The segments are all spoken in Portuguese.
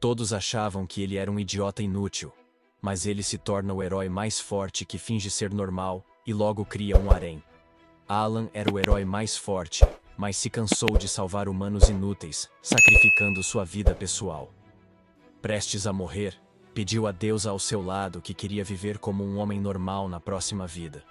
Todos achavam que ele era um idiota inútil, mas ele se torna o herói mais forte que finge ser normal e logo cria um harém. Alan era o herói mais forte, mas se cansou de salvar humanos inúteis, sacrificando sua vida pessoal. Prestes a morrer, pediu a deusa ao seu lado que queria viver como um homem normal na próxima vida.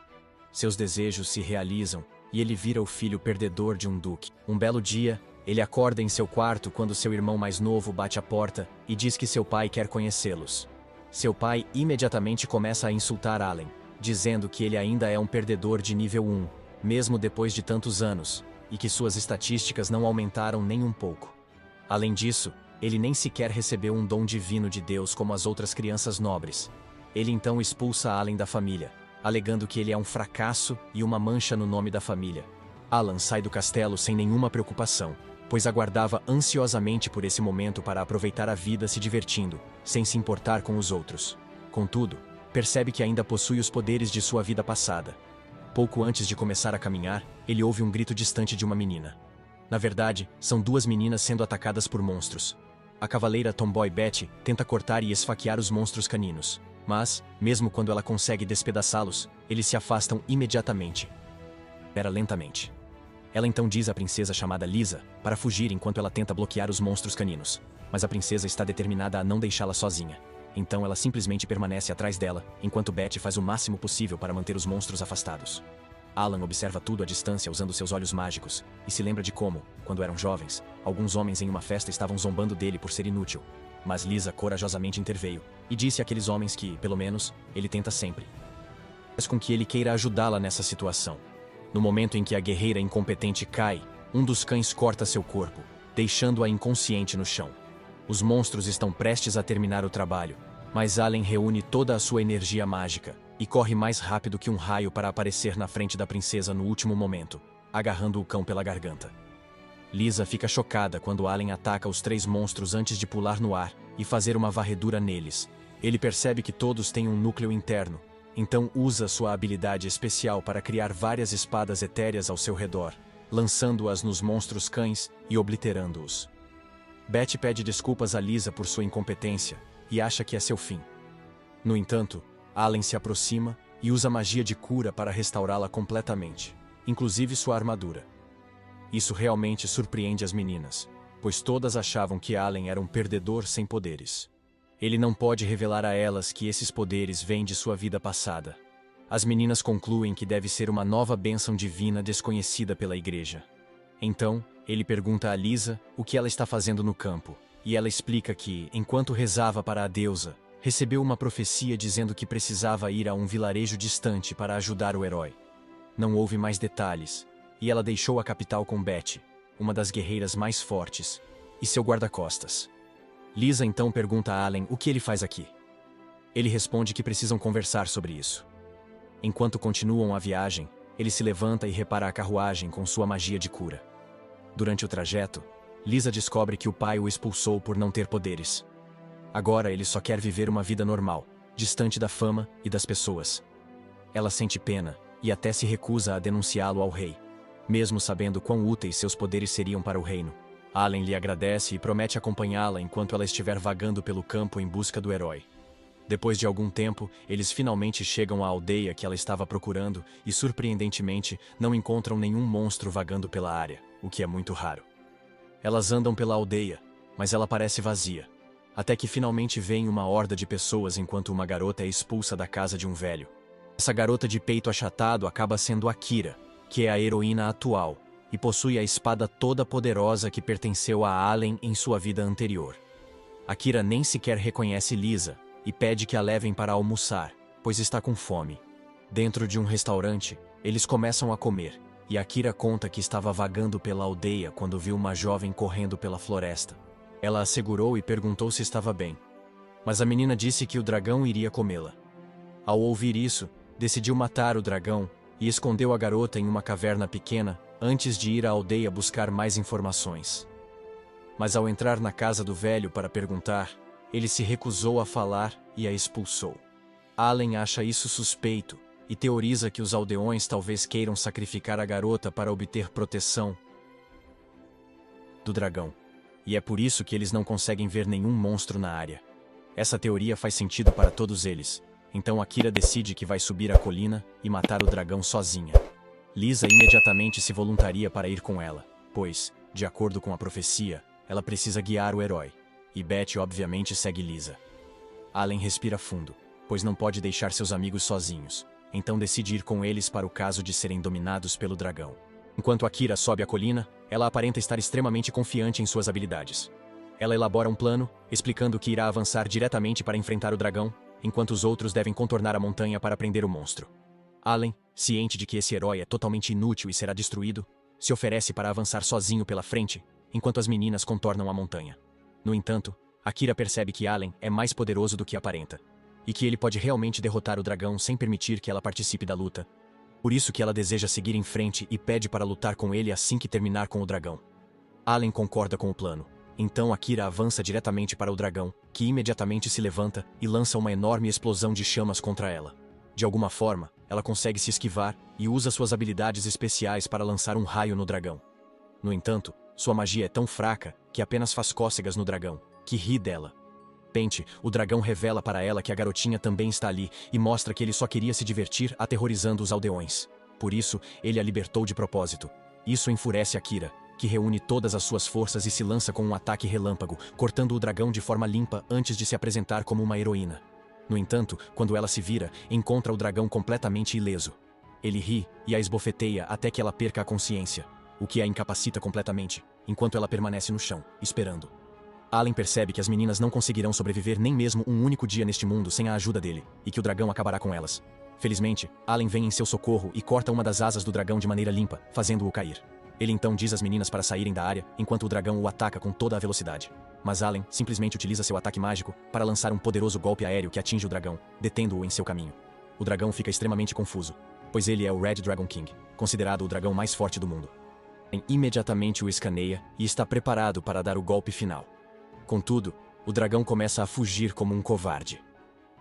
Seus desejos se realizam e ele vira o filho perdedor de um duque. Um belo dia, ele acorda em seu quarto quando seu irmão mais novo bate à porta e diz que seu pai quer conhecê-los. Seu pai imediatamente começa a insultar Alan, dizendo que ele ainda é um perdedor de nível 1, mesmo depois de tantos anos, e que suas estatísticas não aumentaram nem um pouco. Além disso, ele nem sequer recebeu um dom divino de Deus como as outras crianças nobres. Ele então expulsa Alan da família, alegando que ele é um fracasso e uma mancha no nome da família. Alan sai do castelo sem nenhuma preocupação, pois aguardava ansiosamente por esse momento para aproveitar a vida se divertindo, sem se importar com os outros. Contudo, percebe que ainda possui os poderes de sua vida passada. Pouco antes de começar a caminhar, ele ouve um grito distante de uma menina. Na verdade, são duas meninas sendo atacadas por monstros. A cavaleira Tomboy Betty tenta cortar e esfaquear os monstros caninos, mas, mesmo quando ela consegue despedaçá-los, eles se afastam imediatamente. Lentamente. Ela então diz à princesa chamada Lisa para fugir enquanto ela tenta bloquear os monstros caninos, mas a princesa está determinada a não deixá-la sozinha. Então ela simplesmente permanece atrás dela, enquanto Betty faz o máximo possível para manter os monstros afastados. Alan observa tudo à distância usando seus olhos mágicos, e se lembra de como, quando eram jovens, alguns homens em uma festa estavam zombando dele por ser inútil. Mas Lisa corajosamente interveio, e disse àqueles homens que, pelo menos, ele tenta sempre. Faz com que ele queira ajudá-la nessa situação. No momento em que a guerreira incompetente cai, um dos cães corta seu corpo, deixando-a inconsciente no chão. Os monstros estão prestes a terminar o trabalho, mas Alan reúne toda a sua energia mágica e corre mais rápido que um raio para aparecer na frente da princesa no último momento, agarrando o cão pela garganta. Lisa fica chocada quando Alan ataca os três monstros antes de pular no ar e fazer uma varredura neles. Ele percebe que todos têm um núcleo interno, então usa sua habilidade especial para criar várias espadas etéreas ao seu redor, lançando-as nos monstros cães e obliterando-os. Betty pede desculpas a Lisa por sua incompetência e acha que é seu fim. No entanto, Alan se aproxima e usa magia de cura para restaurá-la completamente, inclusive sua armadura. Isso realmente surpreende as meninas, pois todas achavam que Alan era um perdedor sem poderes. Ele não pode revelar a elas que esses poderes vêm de sua vida passada. As meninas concluem que deve ser uma nova bênção divina desconhecida pela igreja. Então, ele pergunta a Lisa o que ela está fazendo no campo, e ela explica que, enquanto rezava para a deusa, recebeu uma profecia dizendo que precisava ir a um vilarejo distante para ajudar o herói. Não houve mais detalhes, e ela deixou a capital com Betty, uma das guerreiras mais fortes, e seu guarda-costas. Lisa então pergunta a Alan o que ele faz aqui. Ele responde que precisam conversar sobre isso. Enquanto continuam a viagem, ele se levanta e repara a carruagem com sua magia de cura. Durante o trajeto, Lisa descobre que o pai o expulsou por não ter poderes. Agora ele só quer viver uma vida normal, distante da fama e das pessoas. Ela sente pena e até se recusa a denunciá-lo ao rei, mesmo sabendo quão úteis seus poderes seriam para o reino. Alan lhe agradece e promete acompanhá-la enquanto ela estiver vagando pelo campo em busca do herói. Depois de algum tempo, eles finalmente chegam à aldeia que ela estava procurando e, surpreendentemente, não encontram nenhum monstro vagando pela área, o que é muito raro. Elas andam pela aldeia, mas ela parece vazia, até que finalmente vem uma horda de pessoas enquanto uma garota é expulsa da casa de um velho. Essa garota de peito achatado acaba sendo Akira, que é a heroína atual, e possui a espada toda poderosa que pertenceu a Alan em sua vida anterior. Akira nem sequer reconhece Lisa e pede que a levem para almoçar, pois está com fome. Dentro de um restaurante, eles começam a comer, e Akira conta que estava vagando pela aldeia quando viu uma jovem correndo pela floresta. Ela a segurou e perguntou se estava bem, mas a menina disse que o dragão iria comê-la. Ao ouvir isso, decidiu matar o dragão e escondeu a garota em uma caverna pequena antes de ir à aldeia buscar mais informações. Mas ao entrar na casa do velho para perguntar, ele se recusou a falar e a expulsou. Alan acha isso suspeito e teoriza que os aldeões talvez queiram sacrificar a garota para obter proteção do dragão. e é por isso que eles não conseguem ver nenhum monstro na área. Essa teoria faz sentido para todos eles, então Akira decide que vai subir a colina e matar o dragão sozinha. Lisa imediatamente se voluntaria para ir com ela, pois, de acordo com a profecia, ela precisa guiar o herói, e Beth obviamente segue Lisa. Allen respira fundo, pois não pode deixar seus amigos sozinhos, então decide ir com eles para o caso de serem dominados pelo dragão. Enquanto Akira sobe a colina, ela aparenta estar extremamente confiante em suas habilidades. Ela elabora um plano, explicando que irá avançar diretamente para enfrentar o dragão, enquanto os outros devem contornar a montanha para prender o monstro. Allen, ciente de que esse herói é totalmente inútil e será destruído, se oferece para avançar sozinho pela frente, enquanto as meninas contornam a montanha. No entanto, Akira percebe que Allen é mais poderoso do que aparenta, e que ele pode realmente derrotar o dragão sem permitir que ela participe da luta. Por isso que ela deseja seguir em frente e pede para lutar com ele assim que terminar com o dragão. Allen concorda com o plano. Então Akira avança diretamente para o dragão, que imediatamente se levanta e lança uma enorme explosão de chamas contra ela. De alguma forma, ela consegue se esquivar e usa suas habilidades especiais para lançar um raio no dragão. No entanto, sua magia é tão fraca que apenas faz cócegas no dragão, que ri dela. Pente, o dragão revela para ela que a garotinha também está ali e mostra que ele só queria se divertir aterrorizando os aldeões. Por isso, ele a libertou de propósito. Isso enfurece Akira, que reúne todas as suas forças e se lança com um ataque relâmpago, cortando o dragão de forma limpa antes de se apresentar como uma heroína. No entanto, quando ela se vira, encontra o dragão completamente ileso. Ele ri e a esbofeteia até que ela perca a consciência, o que a incapacita completamente, enquanto ela permanece no chão, esperando. Allen percebe que as meninas não conseguirão sobreviver nem mesmo um único dia neste mundo sem a ajuda dele, e que o dragão acabará com elas. Felizmente, Allen vem em seu socorro e corta uma das asas do dragão de maneira limpa, fazendo-o cair. Ele então diz às meninas para saírem da área, enquanto o dragão o ataca com toda a velocidade. Mas Allen simplesmente utiliza seu ataque mágico para lançar um poderoso golpe aéreo que atinge o dragão, detendo-o em seu caminho. O dragão fica extremamente confuso, pois ele é o Red Dragon King, considerado o dragão mais forte do mundo. Allen imediatamente o escaneia e está preparado para dar o golpe final. Contudo, o dragão começa a fugir como um covarde.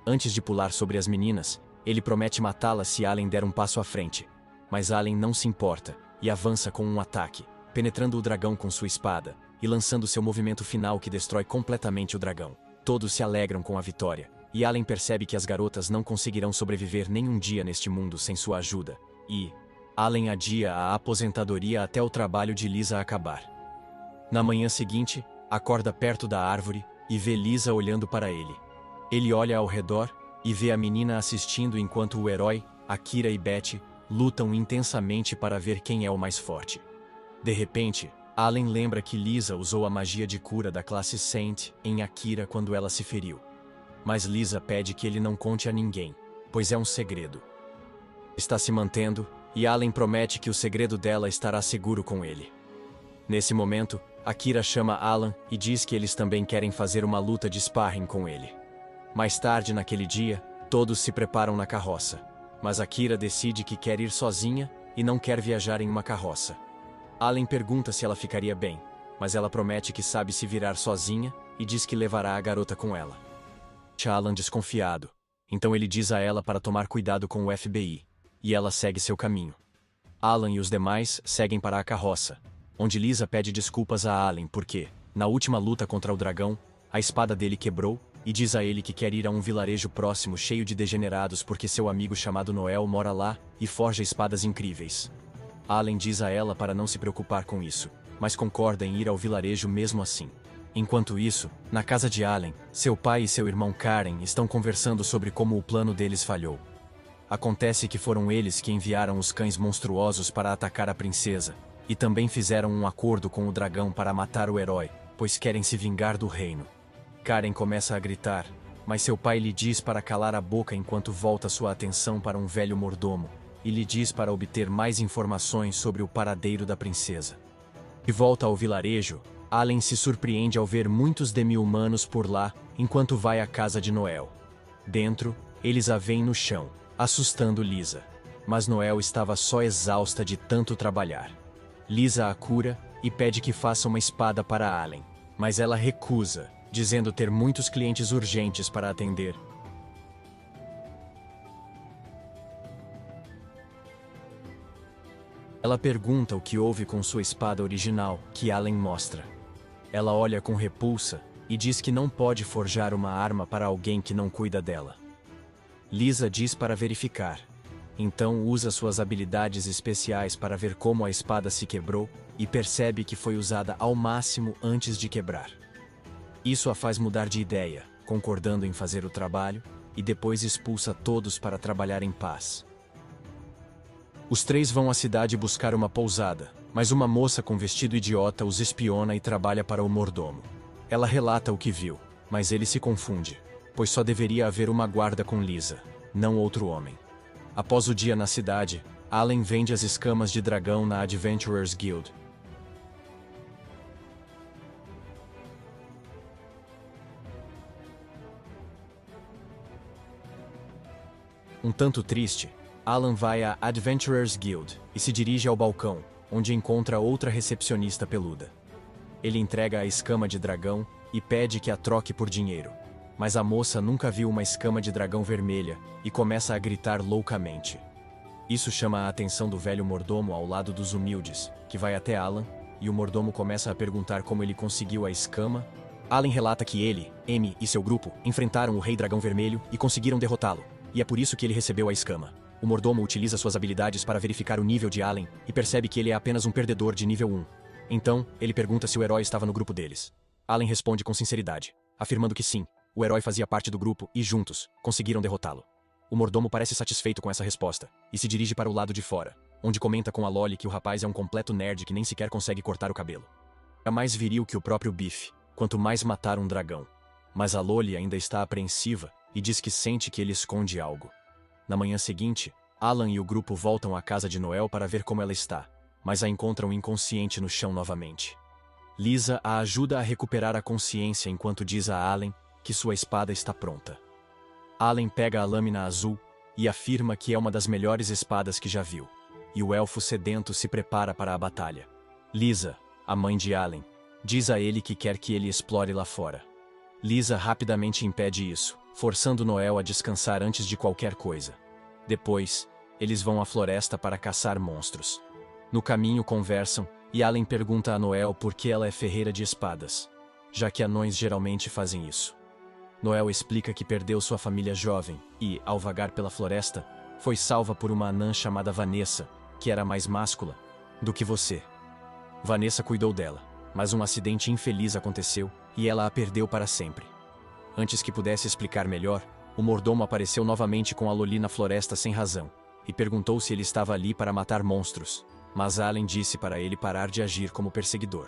Antes de pular sobre as meninas, ele promete matá-las se Allen der um passo à frente. Mas Allen não se importa e avança com um ataque, penetrando o dragão com sua espada e lançando seu movimento final que destrói completamente o dragão. Todos se alegram com a vitória, e Allen percebe que as garotas não conseguirão sobreviver nem um dia neste mundo sem sua ajuda, e Allen adia a aposentadoria até o trabalho de Lisa acabar. Na manhã seguinte, acorda perto da árvore e vê Lisa olhando para ele. Ele olha ao redor e vê a menina assistindo enquanto o herói, Akira e Beth, lutam intensamente para ver quem é o mais forte. De repente, Allen lembra que Lisa usou a magia de cura da classe Saint em Akira quando ela se feriu. Mas Lisa pede que ele não conte a ninguém, pois é um segredo. Está se mantendo, e Allen promete que o segredo dela estará seguro com ele. Nesse momento, Akira chama Alan e diz que eles também querem fazer uma luta de sparring com ele. Mais tarde naquele dia, todos se preparam na carroça, mas Akira decide que quer ir sozinha e não quer viajar em uma carroça. Allen pergunta se ela ficaria bem, mas ela promete que sabe se virar sozinha e diz que levará a garota com ela. Alan desconfiado, então ele diz a ela para tomar cuidado com o FBI, e ela segue seu caminho. Alan e os demais seguem para a carroça, onde Lisa pede desculpas a Allen porque, na última luta contra o dragão, a espada dele quebrou e diz a ele que quer ir a um vilarejo próximo cheio de degenerados porque seu amigo chamado Noel mora lá e forja espadas incríveis. Allen diz a ela para não se preocupar com isso, mas concorda em ir ao vilarejo mesmo assim. Enquanto isso, na casa de Allen, seu pai e seu irmão Karen estão conversando sobre como o plano deles falhou. Acontece que foram eles que enviaram os cães monstruosos para atacar a princesa, e também fizeram um acordo com o dragão para matar o herói, pois querem se vingar do reino. Karen começa a gritar, mas seu pai lhe diz para calar a boca enquanto volta sua atenção para um velho mordomo, e lhe diz para obter mais informações sobre o paradeiro da princesa. De volta ao vilarejo, Allen se surpreende ao ver muitos demi-humanos por lá, enquanto vai à casa de Noel. Dentro, eles a veem no chão, assustando Lisa. Mas Noel estava só exausta de tanto trabalhar. Lisa a cura e pede que faça uma espada para Allen, mas ela recusa, dizendo ter muitos clientes urgentes para atender. Ela pergunta o que houve com sua espada original, que Allen mostra. Ela olha com repulsa e diz que não pode forjar uma arma para alguém que não cuida dela. Lisa diz para verificar. Então usa suas habilidades especiais para ver como a espada se quebrou e percebe que foi usada ao máximo antes de quebrar. Isso a faz mudar de ideia, concordando em fazer o trabalho, e depois expulsa todos para trabalhar em paz. Os três vão à cidade buscar uma pousada, mas uma moça com vestido idiota os espiona e trabalha para o mordomo. Ela relata o que viu, mas ele se confunde, pois só deveria haver uma guarda com Lisa, não outro homem. Após o dia na cidade, Alan vende as escamas de dragão na Adventurers Guild. Um tanto triste, Alan vai à Adventurers Guild e se dirige ao balcão, onde encontra outra recepcionista peluda. Ele entrega a escama de dragão e pede que a troque por dinheiro, mas a moça nunca viu uma escama de dragão vermelha e começa a gritar loucamente. Isso chama a atenção do velho mordomo ao lado dos humildes, que vai até Alan, e o mordomo começa a perguntar como ele conseguiu a escama. Alan relata que ele, Amy e seu grupo enfrentaram o Rei Dragão Vermelho e conseguiram derrotá-lo, e é por isso que ele recebeu a escama. O mordomo utiliza suas habilidades para verificar o nível de Alan e percebe que ele é apenas um perdedor de nível 1. Então, ele pergunta se o herói estava no grupo deles. Alan responde com sinceridade, afirmando que sim, o herói fazia parte do grupo e, juntos, conseguiram derrotá-lo. O mordomo parece satisfeito com essa resposta e se dirige para o lado de fora, onde comenta com a Lolly que o rapaz é um completo nerd que nem sequer consegue cortar o cabelo. É mais viril que o próprio Biff, quanto mais matar um dragão. Mas a Lolly ainda está apreensiva e diz que sente que ele esconde algo. Na manhã seguinte, Alan e o grupo voltam à casa de Noel para ver como ela está, mas a encontram inconsciente no chão novamente. Lisa a ajuda a recuperar a consciência enquanto diz a Alan que sua espada está pronta. Alan pega a lâmina azul e afirma que é uma das melhores espadas que já viu, e o elfo sedento se prepara para a batalha. Lisa, a mãe de Alan, diz a ele que quer que ele explore lá fora. Lisa rapidamente impede isso, forçando Noel a descansar antes de qualquer coisa. Depois, eles vão à floresta para caçar monstros. No caminho conversam, e Alan pergunta a Noel por que ela é ferreira de espadas, já que anões geralmente fazem isso. Noel explica que perdeu sua família jovem e, ao vagar pela floresta, foi salva por uma anã chamada Vanessa, que era mais máscula do que você. Vanessa cuidou dela, mas um acidente infeliz aconteceu e ela a perdeu para sempre. Antes que pudesse explicar melhor, o mordomo apareceu novamente com a Lolly na floresta sem razão e perguntou se ele estava ali para matar monstros, mas Alan disse para ele parar de agir como perseguidor.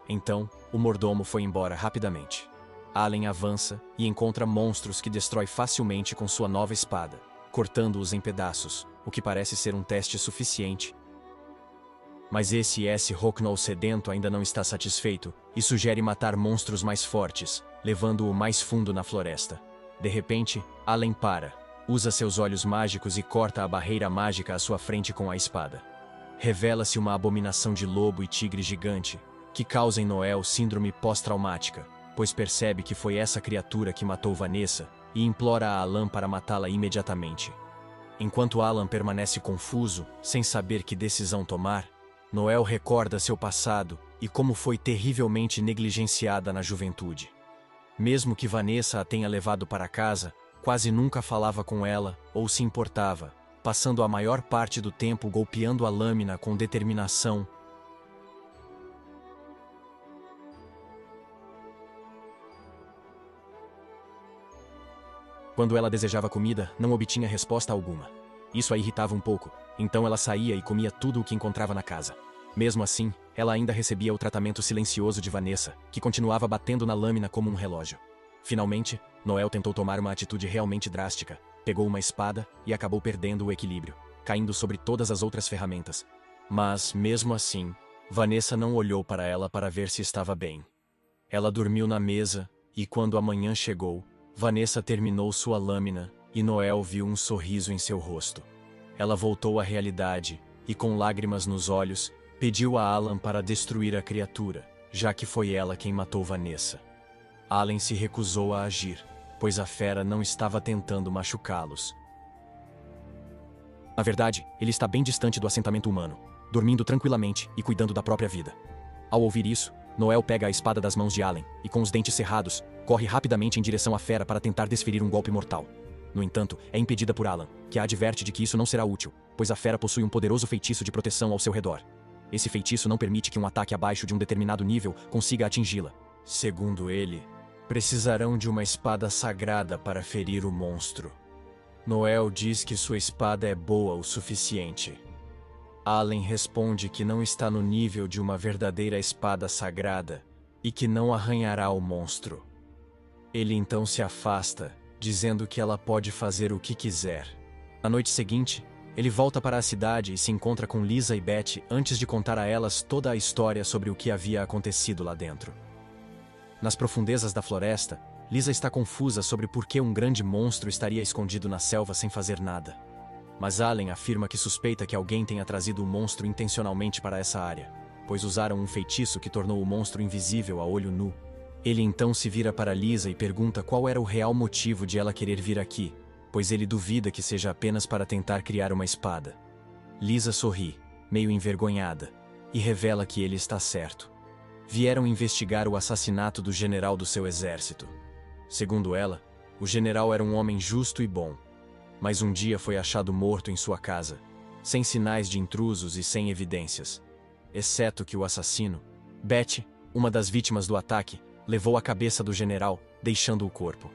Então, o mordomo foi embora rapidamente. Alan avança e encontra monstros que destrói facilmente com sua nova espada, cortando-os em pedaços, o que parece ser um teste suficiente. Mas esse Rocknall sedento ainda não está satisfeito e sugere matar monstros mais fortes, levando-o mais fundo na floresta. De repente, Alan para, usa seus olhos mágicos e corta a barreira mágica à sua frente com a espada. Revela-se uma abominação de lobo e tigre gigante, que causa em Noel síndrome pós-traumática, pois percebe que foi essa criatura que matou Vanessa e implora a Alan para matá-la imediatamente. Enquanto Alan permanece confuso, sem saber que decisão tomar, Noel recorda seu passado e como foi terrivelmente negligenciada na juventude. Mesmo que Vanessa a tenha levado para casa, quase nunca falava com ela ou se importava, passando a maior parte do tempo golpeando a lâmina com determinação. Quando ela desejava comida, não obtinha resposta alguma. Isso a irritava um pouco, então ela saía e comia tudo o que encontrava na casa. Mesmo assim, ela ainda recebia o tratamento silencioso de Vanessa, que continuava batendo na lâmina como um relógio. Finalmente, Noel tentou tomar uma atitude realmente drástica, pegou uma espada e acabou perdendo o equilíbrio, caindo sobre todas as outras ferramentas. Mas, mesmo assim, Vanessa não olhou para ela para ver se estava bem. Ela dormiu na mesa, e quando a manhã chegou, Vanessa terminou sua lâmina, e Noel viu um sorriso em seu rosto. Ela voltou à realidade, e com lágrimas nos olhos, pediu a Alan para destruir a criatura, já que foi ela quem matou Vanessa. Alan se recusou a agir, pois a fera não estava tentando machucá-los. Na verdade, ele está bem distante do assentamento humano, dormindo tranquilamente e cuidando da própria vida. Ao ouvir isso, Noel pega a espada das mãos de Allen e, com os dentes cerrados, corre rapidamente em direção à fera para tentar desferir um golpe mortal. No entanto, é impedida por Alan, que a adverte de que isso não será útil, pois a fera possui um poderoso feitiço de proteção ao seu redor. Esse feitiço não permite que um ataque abaixo de um determinado nível consiga atingi-la. Segundo ele, precisarão de uma espada sagrada para ferir o monstro. Noel diz que sua espada é boa o suficiente. Allen responde que não está no nível de uma verdadeira espada sagrada e que não arranhará o monstro. Ele então se afasta, dizendo que ela pode fazer o que quiser. Na noite seguinte, ele volta para a cidade e se encontra com Lisa e Betty antes de contar a elas toda a história sobre o que havia acontecido lá dentro. Nas profundezas da floresta, Lisa está confusa sobre por que um grande monstro estaria escondido na selva sem fazer nada. Mas Allen afirma que suspeita que alguém tenha trazido o monstro intencionalmente para essa área, pois usaram um feitiço que tornou o monstro invisível a olho nu. Ele então se vira para Lisa e pergunta qual era o real motivo de ela querer vir aqui, pois ele duvida que seja apenas para tentar criar uma espada. Lisa sorri, meio envergonhada, e revela que ele está certo. Vieram investigar o assassinato do general do seu exército. Segundo ela, o general era um homem justo e bom, mas um dia foi achado morto em sua casa, sem sinais de intrusos e sem evidências. Exceto que o assassino, Betty, uma das vítimas do ataque, levou a cabeça do general, deixando o corpo.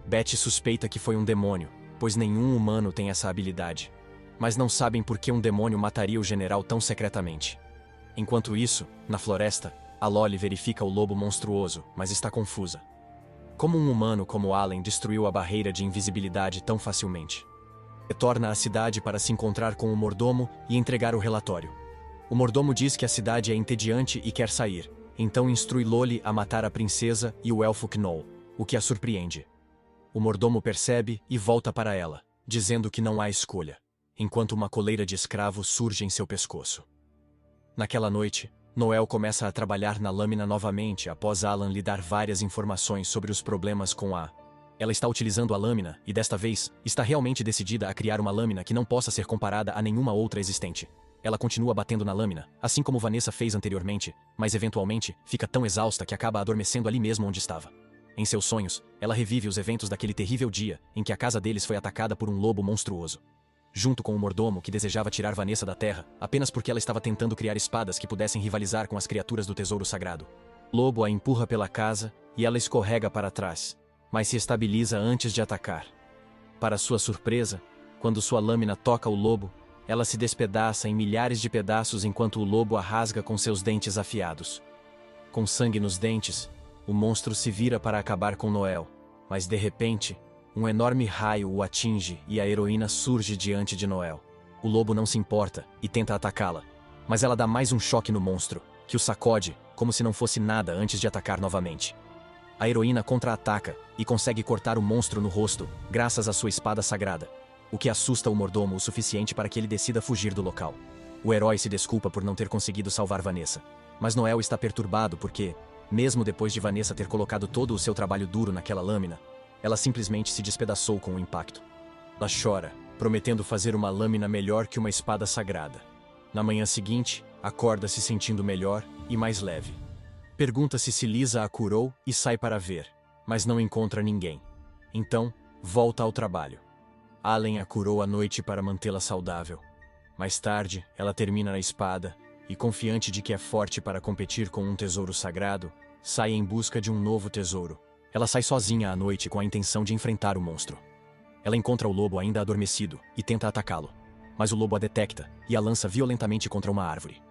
Betty suspeita que foi um demônio, pois nenhum humano tem essa habilidade. Mas não sabem por que um demônio mataria o general tão secretamente. Enquanto isso, na floresta, a Lolly verifica o lobo monstruoso, mas está confusa. Como um humano como Allen destruiu a barreira de invisibilidade tão facilmente? Retorna à cidade para se encontrar com o mordomo e entregar o relatório. O mordomo diz que a cidade é entediante e quer sair, então instrui Lolly a matar a princesa e o elfo Knoll, o que a surpreende. O mordomo percebe e volta para ela, dizendo que não há escolha, enquanto uma coleira de escravo surge em seu pescoço. Naquela noite, Noel começa a trabalhar na lâmina novamente após Alan lhe dar várias informações sobre os problemas com a... Ela está utilizando a lâmina e, desta vez, está realmente decidida a criar uma lâmina que não possa ser comparada a nenhuma outra existente. Ela continua batendo na lâmina, assim como Vanessa fez anteriormente, mas eventualmente fica tão exausta que acaba adormecendo ali mesmo onde estava. Em seus sonhos, ela revive os eventos daquele terrível dia em que a casa deles foi atacada por um lobo monstruoso. Junto com o mordomo que desejava tirar Vanessa da terra, apenas porque ela estava tentando criar espadas que pudessem rivalizar com as criaturas do tesouro sagrado. O lobo a empurra pela casa e ela escorrega para trás, mas se estabiliza antes de atacar. Para sua surpresa, quando sua lâmina toca o lobo, ela se despedaça em milhares de pedaços enquanto o lobo a rasga com seus dentes afiados. Com sangue nos dentes, o monstro se vira para acabar com Noel, mas de repente, um enorme raio o atinge e a heroína surge diante de Noel. O lobo não se importa e tenta atacá-la, mas ela dá mais um choque no monstro, que o sacode como se não fosse nada antes de atacar novamente. A heroína contra-ataca e consegue cortar o monstro no rosto, graças à sua espada sagrada, o que assusta o mordomo o suficiente para que ele decida fugir do local. O herói se desculpa por não ter conseguido salvar Vanessa, mas Noel está perturbado porque, mesmo depois de Vanessa ter colocado todo o seu trabalho duro naquela lâmina, ela simplesmente se despedaçou com o impacto. Ela chora, prometendo fazer uma lâmina melhor que uma espada sagrada. Na manhã seguinte, acorda se sentindo melhor e mais leve. Pergunta-se se Lisa a curou e sai para ver, mas não encontra ninguém. Então, volta ao trabalho. Allen a curou à noite para mantê-la saudável. Mais tarde, ela termina na espada e, confiante de que é forte para competir com um tesouro sagrado, sai em busca de um novo tesouro. Ela sai sozinha à noite com a intenção de enfrentar o monstro. Ela encontra o lobo ainda adormecido e tenta atacá-lo, mas o lobo a detecta e a lança violentamente contra uma árvore.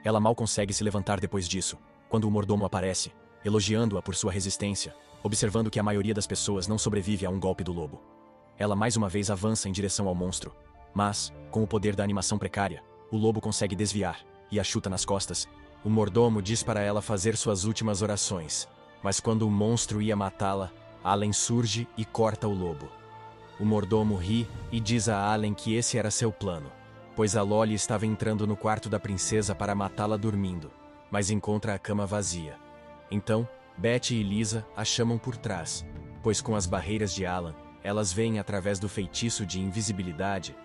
Ela mal consegue se levantar depois disso, quando o mordomo aparece, elogiando-a por sua resistência, observando que a maioria das pessoas não sobrevive a um golpe do lobo. Ela mais uma vez avança em direção ao monstro, mas, com o poder da animação precária, o lobo consegue desviar e a chuta nas costas. O mordomo diz para ela fazer suas últimas orações, mas quando o monstro ia matá-la, Allen surge e corta o lobo. O mordomo ri e diz a Allen que esse era seu plano, pois a Lolly estava entrando no quarto da princesa para matá-la dormindo, mas encontra a cama vazia. Então, Betty e Lisa a chamam por trás, pois com as barreiras de Alan, elas veem através do feitiço de invisibilidade.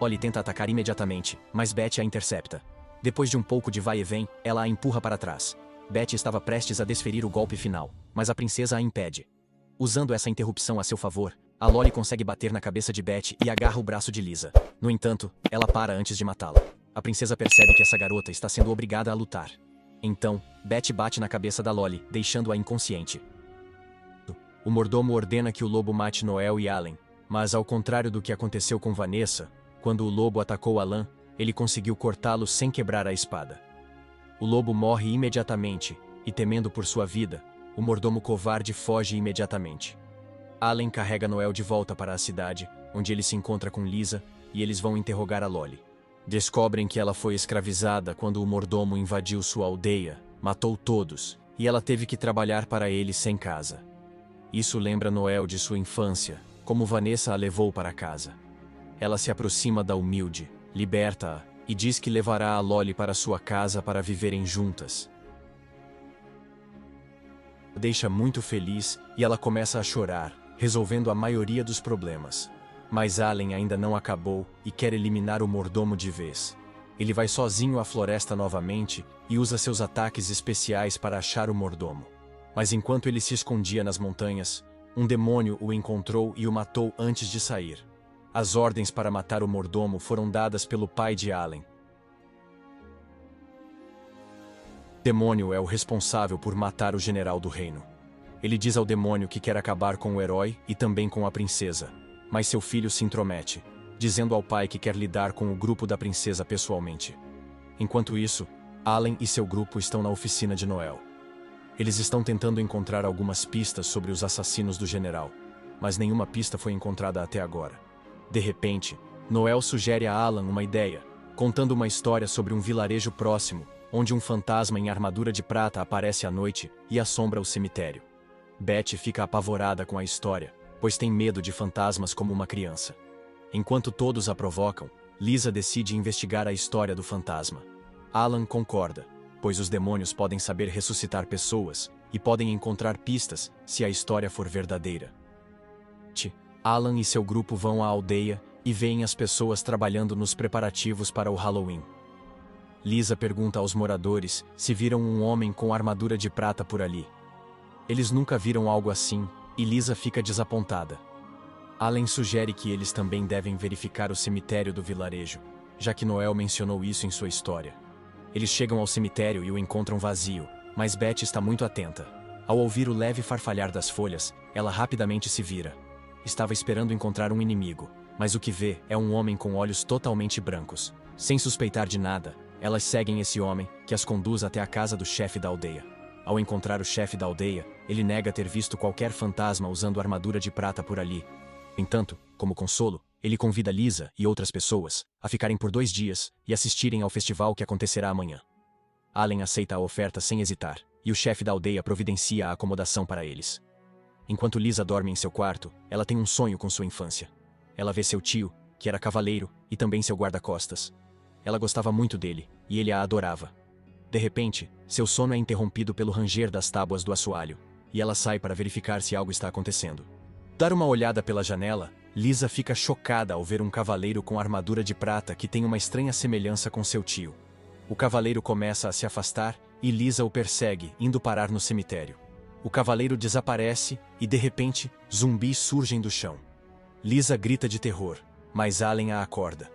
Lolly tenta atacar imediatamente, mas Betty a intercepta. Depois de um pouco de vai e vem, ela a empurra para trás. Betty estava prestes a desferir o golpe final, mas a princesa a impede. Usando essa interrupção a seu favor, a Lolly consegue bater na cabeça de Betty e agarra o braço de Lisa. No entanto, ela para antes de matá-la. A princesa percebe que essa garota está sendo obrigada a lutar. Então, Betty bate na cabeça da Lolly, deixando-a inconsciente. O mordomo ordena que o lobo mate Noel e Allen, mas ao contrário do que aconteceu com Vanessa, quando o lobo atacou Alan, ele conseguiu cortá-lo sem quebrar a espada. O lobo morre imediatamente, e temendo por sua vida, o mordomo covarde foge imediatamente. Allen carrega Noel de volta para a cidade, onde ele se encontra com Lisa, e eles vão interrogar a Lolly. Descobrem que ela foi escravizada quando o mordomo invadiu sua aldeia, matou todos, e ela teve que trabalhar para ele sem casa. Isso lembra Noel de sua infância, como Vanessa a levou para casa. Ela se aproxima da humilde, liberta-a, e diz que levará a Lolly para sua casa para viverem juntas. Deixa muito feliz e ela começa a chorar, resolvendo a maioria dos problemas. Mas Allen ainda não acabou e quer eliminar o mordomo de vez. Ele vai sozinho à floresta novamente e usa seus ataques especiais para achar o mordomo. Mas enquanto ele se escondia nas montanhas, um demônio o encontrou e o matou antes de sair. As ordens para matar o mordomo foram dadas pelo pai de Allen. O demônio é o responsável por matar o general do reino. Ele diz ao demônio que quer acabar com o herói e também com a princesa, mas seu filho se intromete, dizendo ao pai que quer lidar com o grupo da princesa pessoalmente. Enquanto isso, Allen e seu grupo estão na oficina de Noel. Eles estão tentando encontrar algumas pistas sobre os assassinos do general, mas nenhuma pista foi encontrada até agora. De repente, Noel sugere a Alan uma ideia, contando uma história sobre um vilarejo próximo, onde um fantasma em armadura de prata aparece à noite e assombra o cemitério. Betty fica apavorada com a história, pois tem medo de fantasmas como uma criança. Enquanto todos a provocam, Lisa decide investigar a história do fantasma. Alan concorda, pois os demônios podem saber ressuscitar pessoas e podem encontrar pistas se a história for verdadeira. Alan e seu grupo vão à aldeia e veem as pessoas trabalhando nos preparativos para o Halloween. Lisa pergunta aos moradores se viram um homem com armadura de prata por ali. Eles nunca viram algo assim, e Lisa fica desapontada. Allen sugere que eles também devem verificar o cemitério do vilarejo, já que Noel mencionou isso em sua história. Eles chegam ao cemitério e o encontram vazio, mas Betty está muito atenta. Ao ouvir o leve farfalhar das folhas, ela rapidamente se vira. Estava esperando encontrar um inimigo, mas o que vê é um homem com olhos totalmente brancos. Sem suspeitar de nada, elas seguem esse homem, que as conduz até a casa do chefe da aldeia. Ao encontrar o chefe da aldeia, ele nega ter visto qualquer fantasma usando armadura de prata por ali. No entanto, como consolo, ele convida Lisa e outras pessoas a ficarem por 2 dias e assistirem ao festival que acontecerá amanhã. Allen aceita a oferta sem hesitar, e o chefe da aldeia providencia a acomodação para eles. Enquanto Lisa dorme em seu quarto, ela tem um sonho com sua infância. Ela vê seu tio, que era cavaleiro, e também seu guarda-costas. Ela gostava muito dele, e ele a adorava. De repente, seu sono é interrompido pelo ranger das tábuas do assoalho, e ela sai para verificar se algo está acontecendo. Dar uma olhada pela janela, Lisa fica chocada ao ver um cavaleiro com armadura de prata que tem uma estranha semelhança com seu tio. O cavaleiro começa a se afastar, e Lisa o persegue, indo parar no cemitério. O cavaleiro desaparece, e de repente, zumbis surgem do chão. Lisa grita de terror, mas Allen a acorda.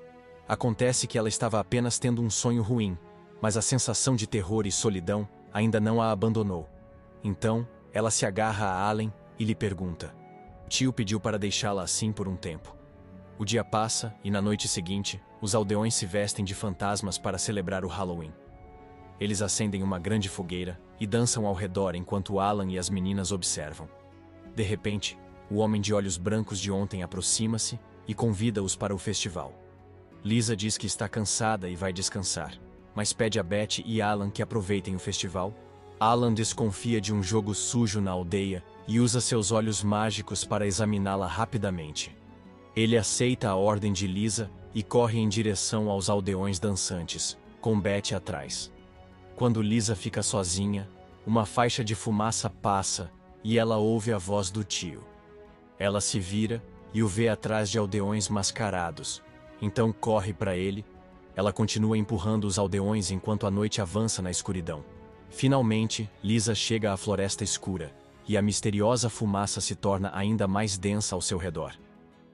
Acontece que ela estava apenas tendo um sonho ruim, mas a sensação de terror e solidão ainda não a abandonou. Então, ela se agarra a Allen e lhe pergunta. O tio pediu para deixá-la assim por um tempo. O dia passa e na noite seguinte, os aldeões se vestem de fantasmas para celebrar o Halloween. Eles acendem uma grande fogueira e dançam ao redor enquanto Alan e as meninas observam. De repente, o homem de olhos brancos de ontem aproxima-se e convida-os para o festival. Lisa diz que está cansada e vai descansar, mas pede a Betty e Alan que aproveitem o festival. Alan desconfia de um jogo sujo na aldeia e usa seus olhos mágicos para examiná-la rapidamente. Ele aceita a ordem de Lisa e corre em direção aos aldeões dançantes, com Betty atrás. Quando Lisa fica sozinha, uma faixa de fumaça passa e ela ouve a voz do tio. Ela se vira e o vê atrás de aldeões mascarados. Então corre para ele. Ela continua empurrando os aldeões enquanto a noite avança na escuridão. Finalmente, Lisa chega à floresta escura, e a misteriosa fumaça se torna ainda mais densa ao seu redor.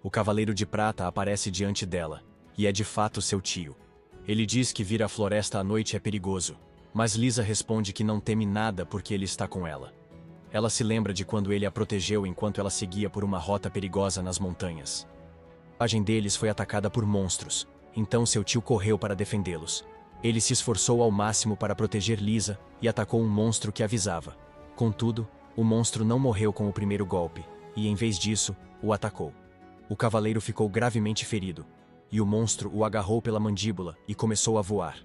O Cavaleiro de Prata aparece diante dela, e é de fato seu tio. Ele diz que vir à floresta à noite é perigoso, mas Lisa responde que não teme nada porque ele está com ela. Ela se lembra de quando ele a protegeu enquanto ela seguia por uma rota perigosa nas montanhas. A viagem deles foi atacada por monstros, então seu tio correu para defendê-los. Ele se esforçou ao máximo para proteger Lisa e atacou um monstro que avisava. Contudo, o monstro não morreu com o primeiro golpe, e em vez disso, o atacou. O cavaleiro ficou gravemente ferido, e o monstro o agarrou pela mandíbula e começou a voar.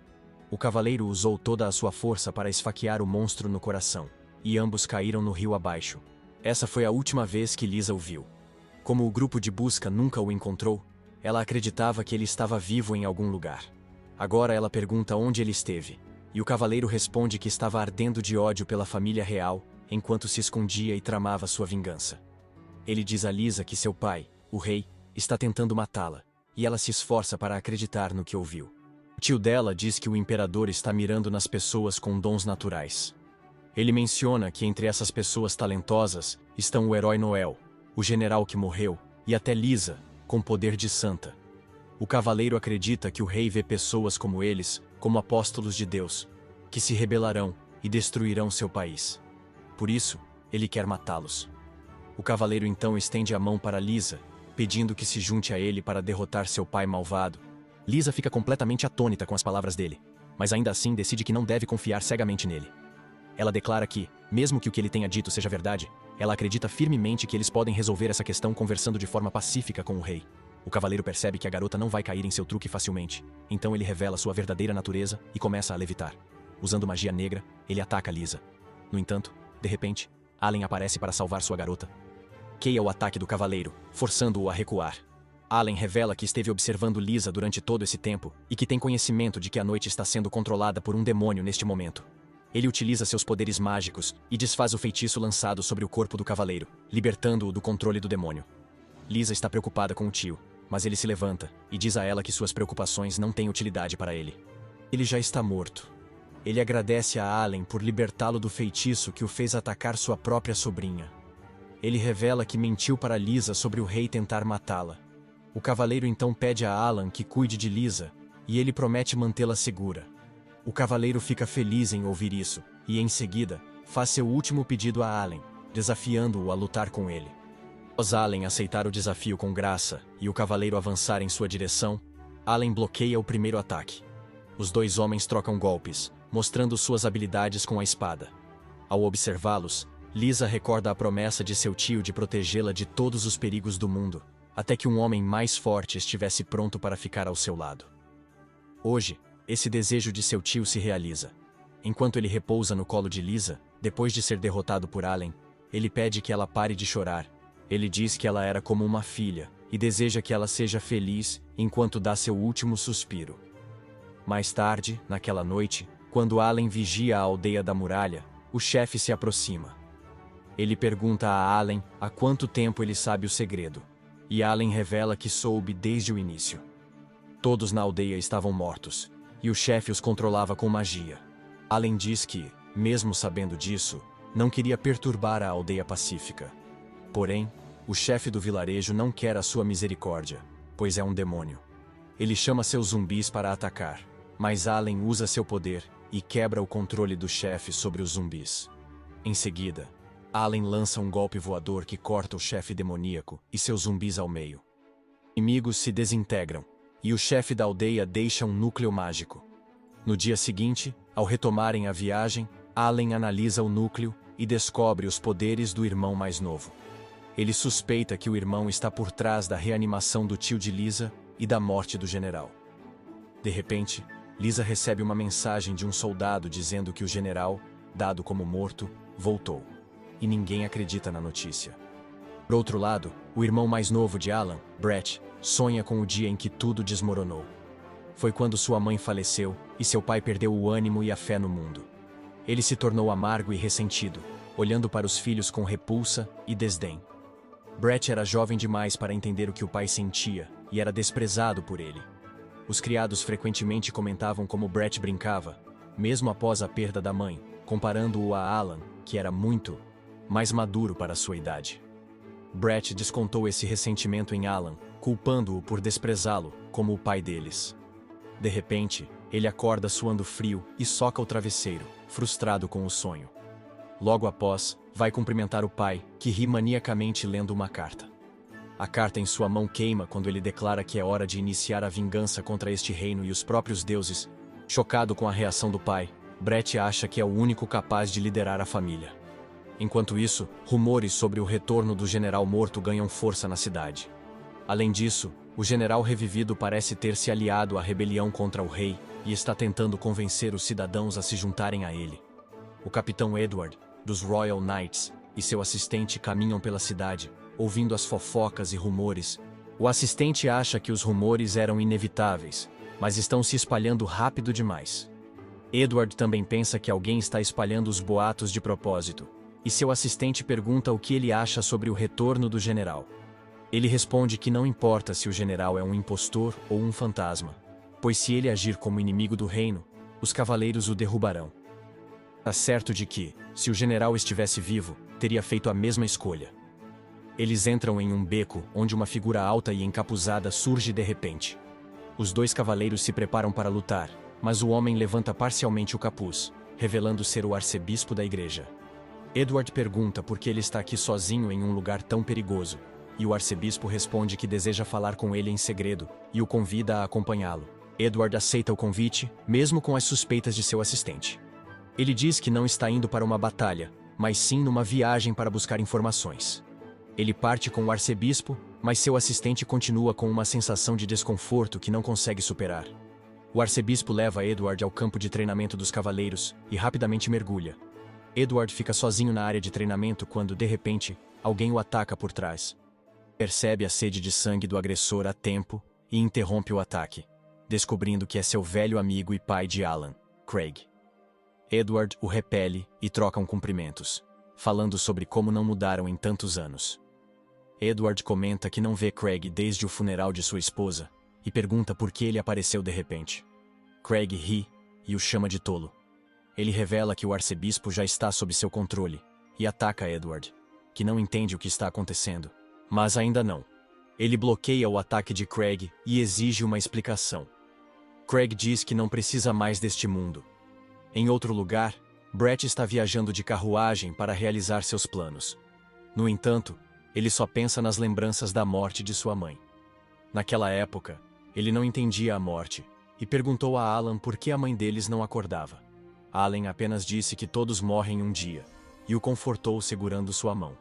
O cavaleiro usou toda a sua força para esfaquear o monstro no coração, e ambos caíram no rio abaixo. Essa foi a última vez que Lisa o viu. Como o grupo de busca nunca o encontrou, ela acreditava que ele estava vivo em algum lugar. Agora ela pergunta onde ele esteve, e o cavaleiro responde que estava ardendo de ódio pela família real, enquanto se escondia e tramava sua vingança. Ele diz a Lisa que seu pai, o rei, está tentando matá-la, e ela se esforça para acreditar no que ouviu. O tio dela diz que o imperador está mirando nas pessoas com dons naturais. Ele menciona que entre essas pessoas talentosas estão o herói Noel, o general que morreu, e até Lisa, com poder de santa. O cavaleiro acredita que o rei vê pessoas como eles, como apóstolos de Deus, que se rebelarão e destruirão seu país. Por isso, ele quer matá-los. O cavaleiro então estende a mão para Lisa, pedindo que se junte a ele para derrotar seu pai malvado. Lisa fica completamente atônita com as palavras dele, mas ainda assim decide que não deve confiar cegamente nele. Ela declara que, mesmo que o que ele tenha dito seja verdade, ela acredita firmemente que eles podem resolver essa questão conversando de forma pacífica com o rei. O cavaleiro percebe que a garota não vai cair em seu truque facilmente, então ele revela sua verdadeira natureza e começa a levitar. Usando magia negra, ele ataca Lisa. No entanto, de repente, Allen aparece para salvar sua garota. Queia o ataque do cavaleiro, forçando-o a recuar. Allen revela que esteve observando Lisa durante todo esse tempo e que tem conhecimento de que a noite está sendo controlada por um demônio neste momento. Ele utiliza seus poderes mágicos e desfaz o feitiço lançado sobre o corpo do cavaleiro, libertando-o do controle do demônio. Lisa está preocupada com o tio, mas ele se levanta e diz a ela que suas preocupações não têm utilidade para ele. Ele já está morto. Ele agradece a Allen por libertá-lo do feitiço que o fez atacar sua própria sobrinha. Ele revela que mentiu para Lisa sobre o rei tentar matá-la. O cavaleiro então pede a Alan que cuide de Lisa, e ele promete mantê-la segura. O cavaleiro fica feliz em ouvir isso, e em seguida, faz seu último pedido a Allen, desafiando-o a lutar com ele. Após Allen aceitar o desafio com graça e o cavaleiro avançar em sua direção, Allen bloqueia o primeiro ataque. Os dois homens trocam golpes, mostrando suas habilidades com a espada. Ao observá-los, Lisa recorda a promessa de seu tio de protegê-la de todos os perigos do mundo, até que um homem mais forte estivesse pronto para ficar ao seu lado. Hoje, esse desejo de seu tio se realiza. Enquanto ele repousa no colo de Lisa, depois de ser derrotado por Allen, ele pede que ela pare de chorar. Ele diz que ela era como uma filha, e deseja que ela seja feliz enquanto dá seu último suspiro. Mais tarde, naquela noite, quando Allen vigia a aldeia da muralha, o chefe se aproxima. Ele pergunta a Allen há quanto tempo ele sabe o segredo, e Allen revela que soube desde o início. Todos na aldeia estavam mortos, e o chefe os controlava com magia. Allen diz que, mesmo sabendo disso, não queria perturbar a aldeia pacífica. Porém, o chefe do vilarejo não quer a sua misericórdia, pois é um demônio. Ele chama seus zumbis para atacar, mas Allen usa seu poder e quebra o controle do chefe sobre os zumbis. Em seguida, Allen lança um golpe voador que corta o chefe demoníaco e seus zumbis ao meio. Inimigos se desintegram, e o chefe da aldeia deixa um núcleo mágico. No dia seguinte, ao retomarem a viagem, Allen analisa o núcleo e descobre os poderes do irmão mais novo. Ele suspeita que o irmão está por trás da reanimação do tio de Lisa e da morte do general. De repente, Lisa recebe uma mensagem de um soldado dizendo que o general, dado como morto, voltou. E ninguém acredita na notícia. Por outro lado, o irmão mais novo de Alan, Brett, sonha com o dia em que tudo desmoronou. Foi quando sua mãe faleceu e seu pai perdeu o ânimo e a fé no mundo. Ele se tornou amargo e ressentido, olhando para os filhos com repulsa e desdém. Brett era jovem demais para entender o que o pai sentia e era desprezado por ele. Os criados frequentemente comentavam como Brett brincava, mesmo após a perda da mãe, comparando-o a Alan, que era muito mais maduro para sua idade. Brett descontou esse ressentimento em Alan, culpando-o por desprezá-lo, como o pai deles. De repente, ele acorda suando frio e soca o travesseiro, frustrado com o sonho. Logo após, vai cumprimentar o pai, que ri maniacamente lendo uma carta. A carta em sua mão queima quando ele declara que é hora de iniciar a vingança contra este reino e os próprios deuses. Chocado com a reação do pai, Brett acha que é o único capaz de liderar a família. Enquanto isso, rumores sobre o retorno do general morto ganham força na cidade. Além disso, o general revivido parece ter se aliado à rebelião contra o rei e está tentando convencer os cidadãos a se juntarem a ele. O capitão Edward, dos Royal Knights, e seu assistente caminham pela cidade, ouvindo as fofocas e rumores. O assistente acha que os rumores eram inevitáveis, mas estão se espalhando rápido demais. Edward também pensa que alguém está espalhando os boatos de propósito, e seu assistente pergunta o que ele acha sobre o retorno do general. Ele responde que não importa se o general é um impostor ou um fantasma, pois se ele agir como inimigo do reino, os cavaleiros o derrubarão. Está certo de que, se o general estivesse vivo, teria feito a mesma escolha. Eles entram em um beco onde uma figura alta e encapuzada surge de repente. Os dois cavaleiros se preparam para lutar, mas o homem levanta parcialmente o capuz, revelando ser o arcebispo da igreja. Edward pergunta por que ele está aqui sozinho em um lugar tão perigoso, e o arcebispo responde que deseja falar com ele em segredo e o convida a acompanhá-lo. Edward aceita o convite, mesmo com as suspeitas de seu assistente. Ele diz que não está indo para uma batalha, mas sim numa viagem para buscar informações. Ele parte com o arcebispo, mas seu assistente continua com uma sensação de desconforto que não consegue superar. O arcebispo leva Edward ao campo de treinamento dos cavaleiros e rapidamente mergulha. Edward fica sozinho na área de treinamento quando, de repente, alguém o ataca por trás. Percebe a sede de sangue do agressor a tempo e interrompe o ataque, descobrindo que é seu velho amigo e pai de Alan, Craig. Edward o repele e trocam cumprimentos, falando sobre como não mudaram em tantos anos. Edward comenta que não vê Craig desde o funeral de sua esposa e pergunta por que ele apareceu de repente. Craig ri e o chama de tolo. Ele revela que o arcebispo já está sob seu controle e ataca Edward, que não entende o que está acontecendo, mas ainda não. Ele bloqueia o ataque de Craig e exige uma explicação. Craig diz que não precisa mais deste mundo. Em outro lugar, Brett está viajando de carruagem para realizar seus planos. No entanto, ele só pensa nas lembranças da morte de sua mãe. Naquela época, ele não entendia a morte e perguntou a Alan por que a mãe deles não acordava. Alan apenas disse que todos morrem um dia e o confortou segurando sua mão.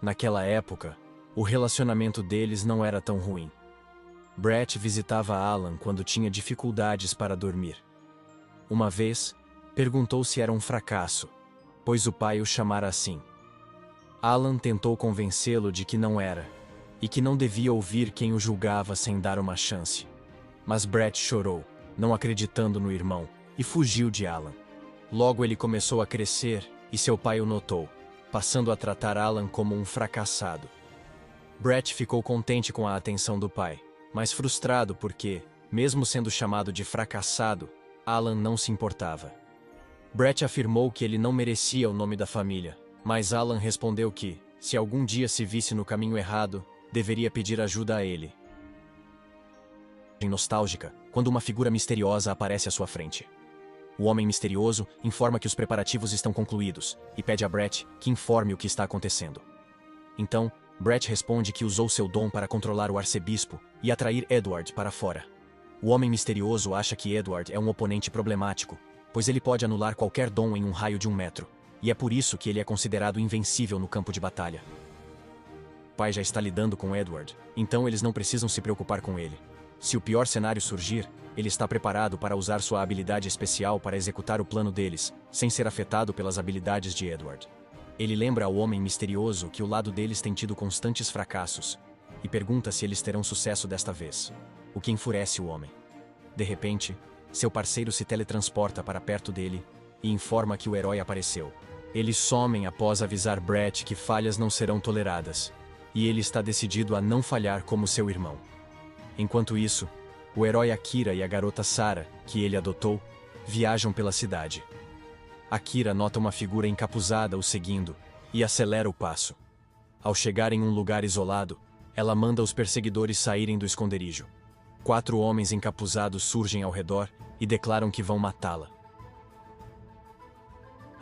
Naquela época, o relacionamento deles não era tão ruim. Brett visitava Alan quando tinha dificuldades para dormir. Uma vez, perguntou se era um fracasso, pois o pai o chamara assim. Alan tentou convencê-lo de que não era, e que não devia ouvir quem o julgava sem dar uma chance. Mas Brett chorou, não acreditando no irmão, e fugiu de Alan. Logo ele começou a crescer, e seu pai o notou, passando a tratar Alan como um fracassado. Brett ficou contente com a atenção do pai, mas frustrado porque, mesmo sendo chamado de fracassado, Alan não se importava. Brett afirmou que ele não merecia o nome da família, mas Alan respondeu que, se algum dia se visse no caminho errado, deveria pedir ajuda a ele. Nostálgica, quando uma figura misteriosa aparece à sua frente. O homem misterioso informa que os preparativos estão concluídos e pede a Brett que informe o que está acontecendo. Então, Brett responde que usou seu dom para controlar o arcebispo e atrair Edward para fora. O homem misterioso acha que Edward é um oponente problemático, pois ele pode anular qualquer dom em um raio de 1 metro, e é por isso que ele é considerado invencível no campo de batalha. O pai já está lidando com Edward, então eles não precisam se preocupar com ele. Se o pior cenário surgir, ele está preparado para usar sua habilidade especial para executar o plano deles, sem ser afetado pelas habilidades de Edward. Ele lembra ao homem misterioso que o lado deles tem tido constantes fracassos, e pergunta se eles terão sucesso desta vez, o que enfurece o homem. De repente, seu parceiro se teletransporta para perto dele e informa que o herói apareceu. Eles somem após avisar Brett que falhas não serão toleradas, e ele está decidido a não falhar como seu irmão. Enquanto isso, o herói Akira e a garota Sarah, que ele adotou, viajam pela cidade. Akira nota uma figura encapuzada o seguindo e acelera o passo. Ao chegar em um lugar isolado, ela manda os perseguidores saírem do esconderijo. 4 homens encapuzados surgem ao redor e declaram que vão matá-la.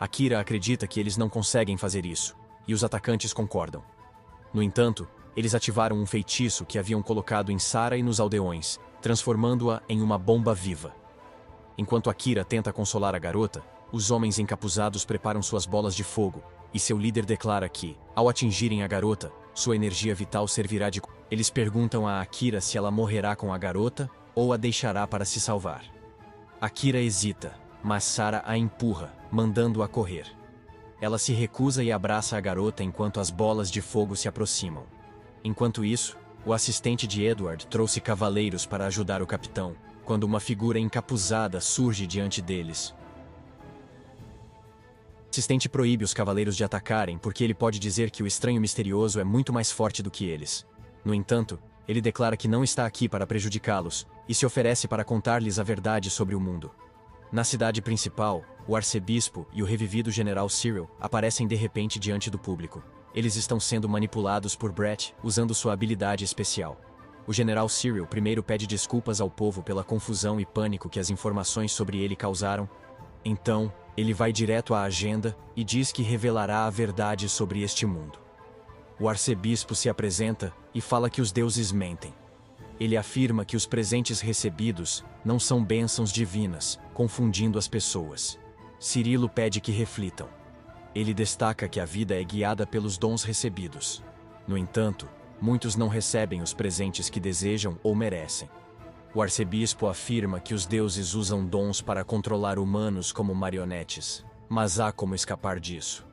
Akira acredita que eles não conseguem fazer isso, e os atacantes concordam. No entanto, eles ativaram um feitiço que haviam colocado em Sarah e nos aldeões, transformando-a em uma bomba viva. Enquanto Akira tenta consolar a garota, os homens encapuzados preparam suas bolas de fogo, e seu líder declara que, ao atingirem a garota, sua energia vital servirá de... Eles perguntam a Akira se ela morrerá com a garota ou a deixará para se salvar. Akira hesita, mas Sarah a empurra, mandando-a correr. Ela se recusa e abraça a garota enquanto as bolas de fogo se aproximam. Enquanto isso, o assistente de Edward trouxe cavaleiros para ajudar o capitão, quando uma figura encapuzada surge diante deles. O assistente proíbe os cavaleiros de atacarem porque ele pode dizer que o estranho misterioso é muito mais forte do que eles. No entanto, ele declara que não está aqui para prejudicá-los e se oferece para contar-lhes a verdade sobre o mundo. Na cidade principal, o arcebispo e o revivido general Cyril aparecem de repente diante do público. Eles estão sendo manipulados por Brett usando sua habilidade especial. O general Cyril primeiro pede desculpas ao povo pela confusão e pânico que as informações sobre ele causaram. Então, ele vai direto à agenda e diz que revelará a verdade sobre este mundo. O arcebispo se apresenta e fala que os deuses mentem. Ele afirma que os presentes recebidos não são bênçãos divinas, confundindo as pessoas. Cirilo pede que reflitam. Ele destaca que a vida é guiada pelos dons recebidos. No entanto, muitos não recebem os presentes que desejam ou merecem. O arcebispo afirma que os deuses usam dons para controlar humanos como marionetes, mas há como escapar disso.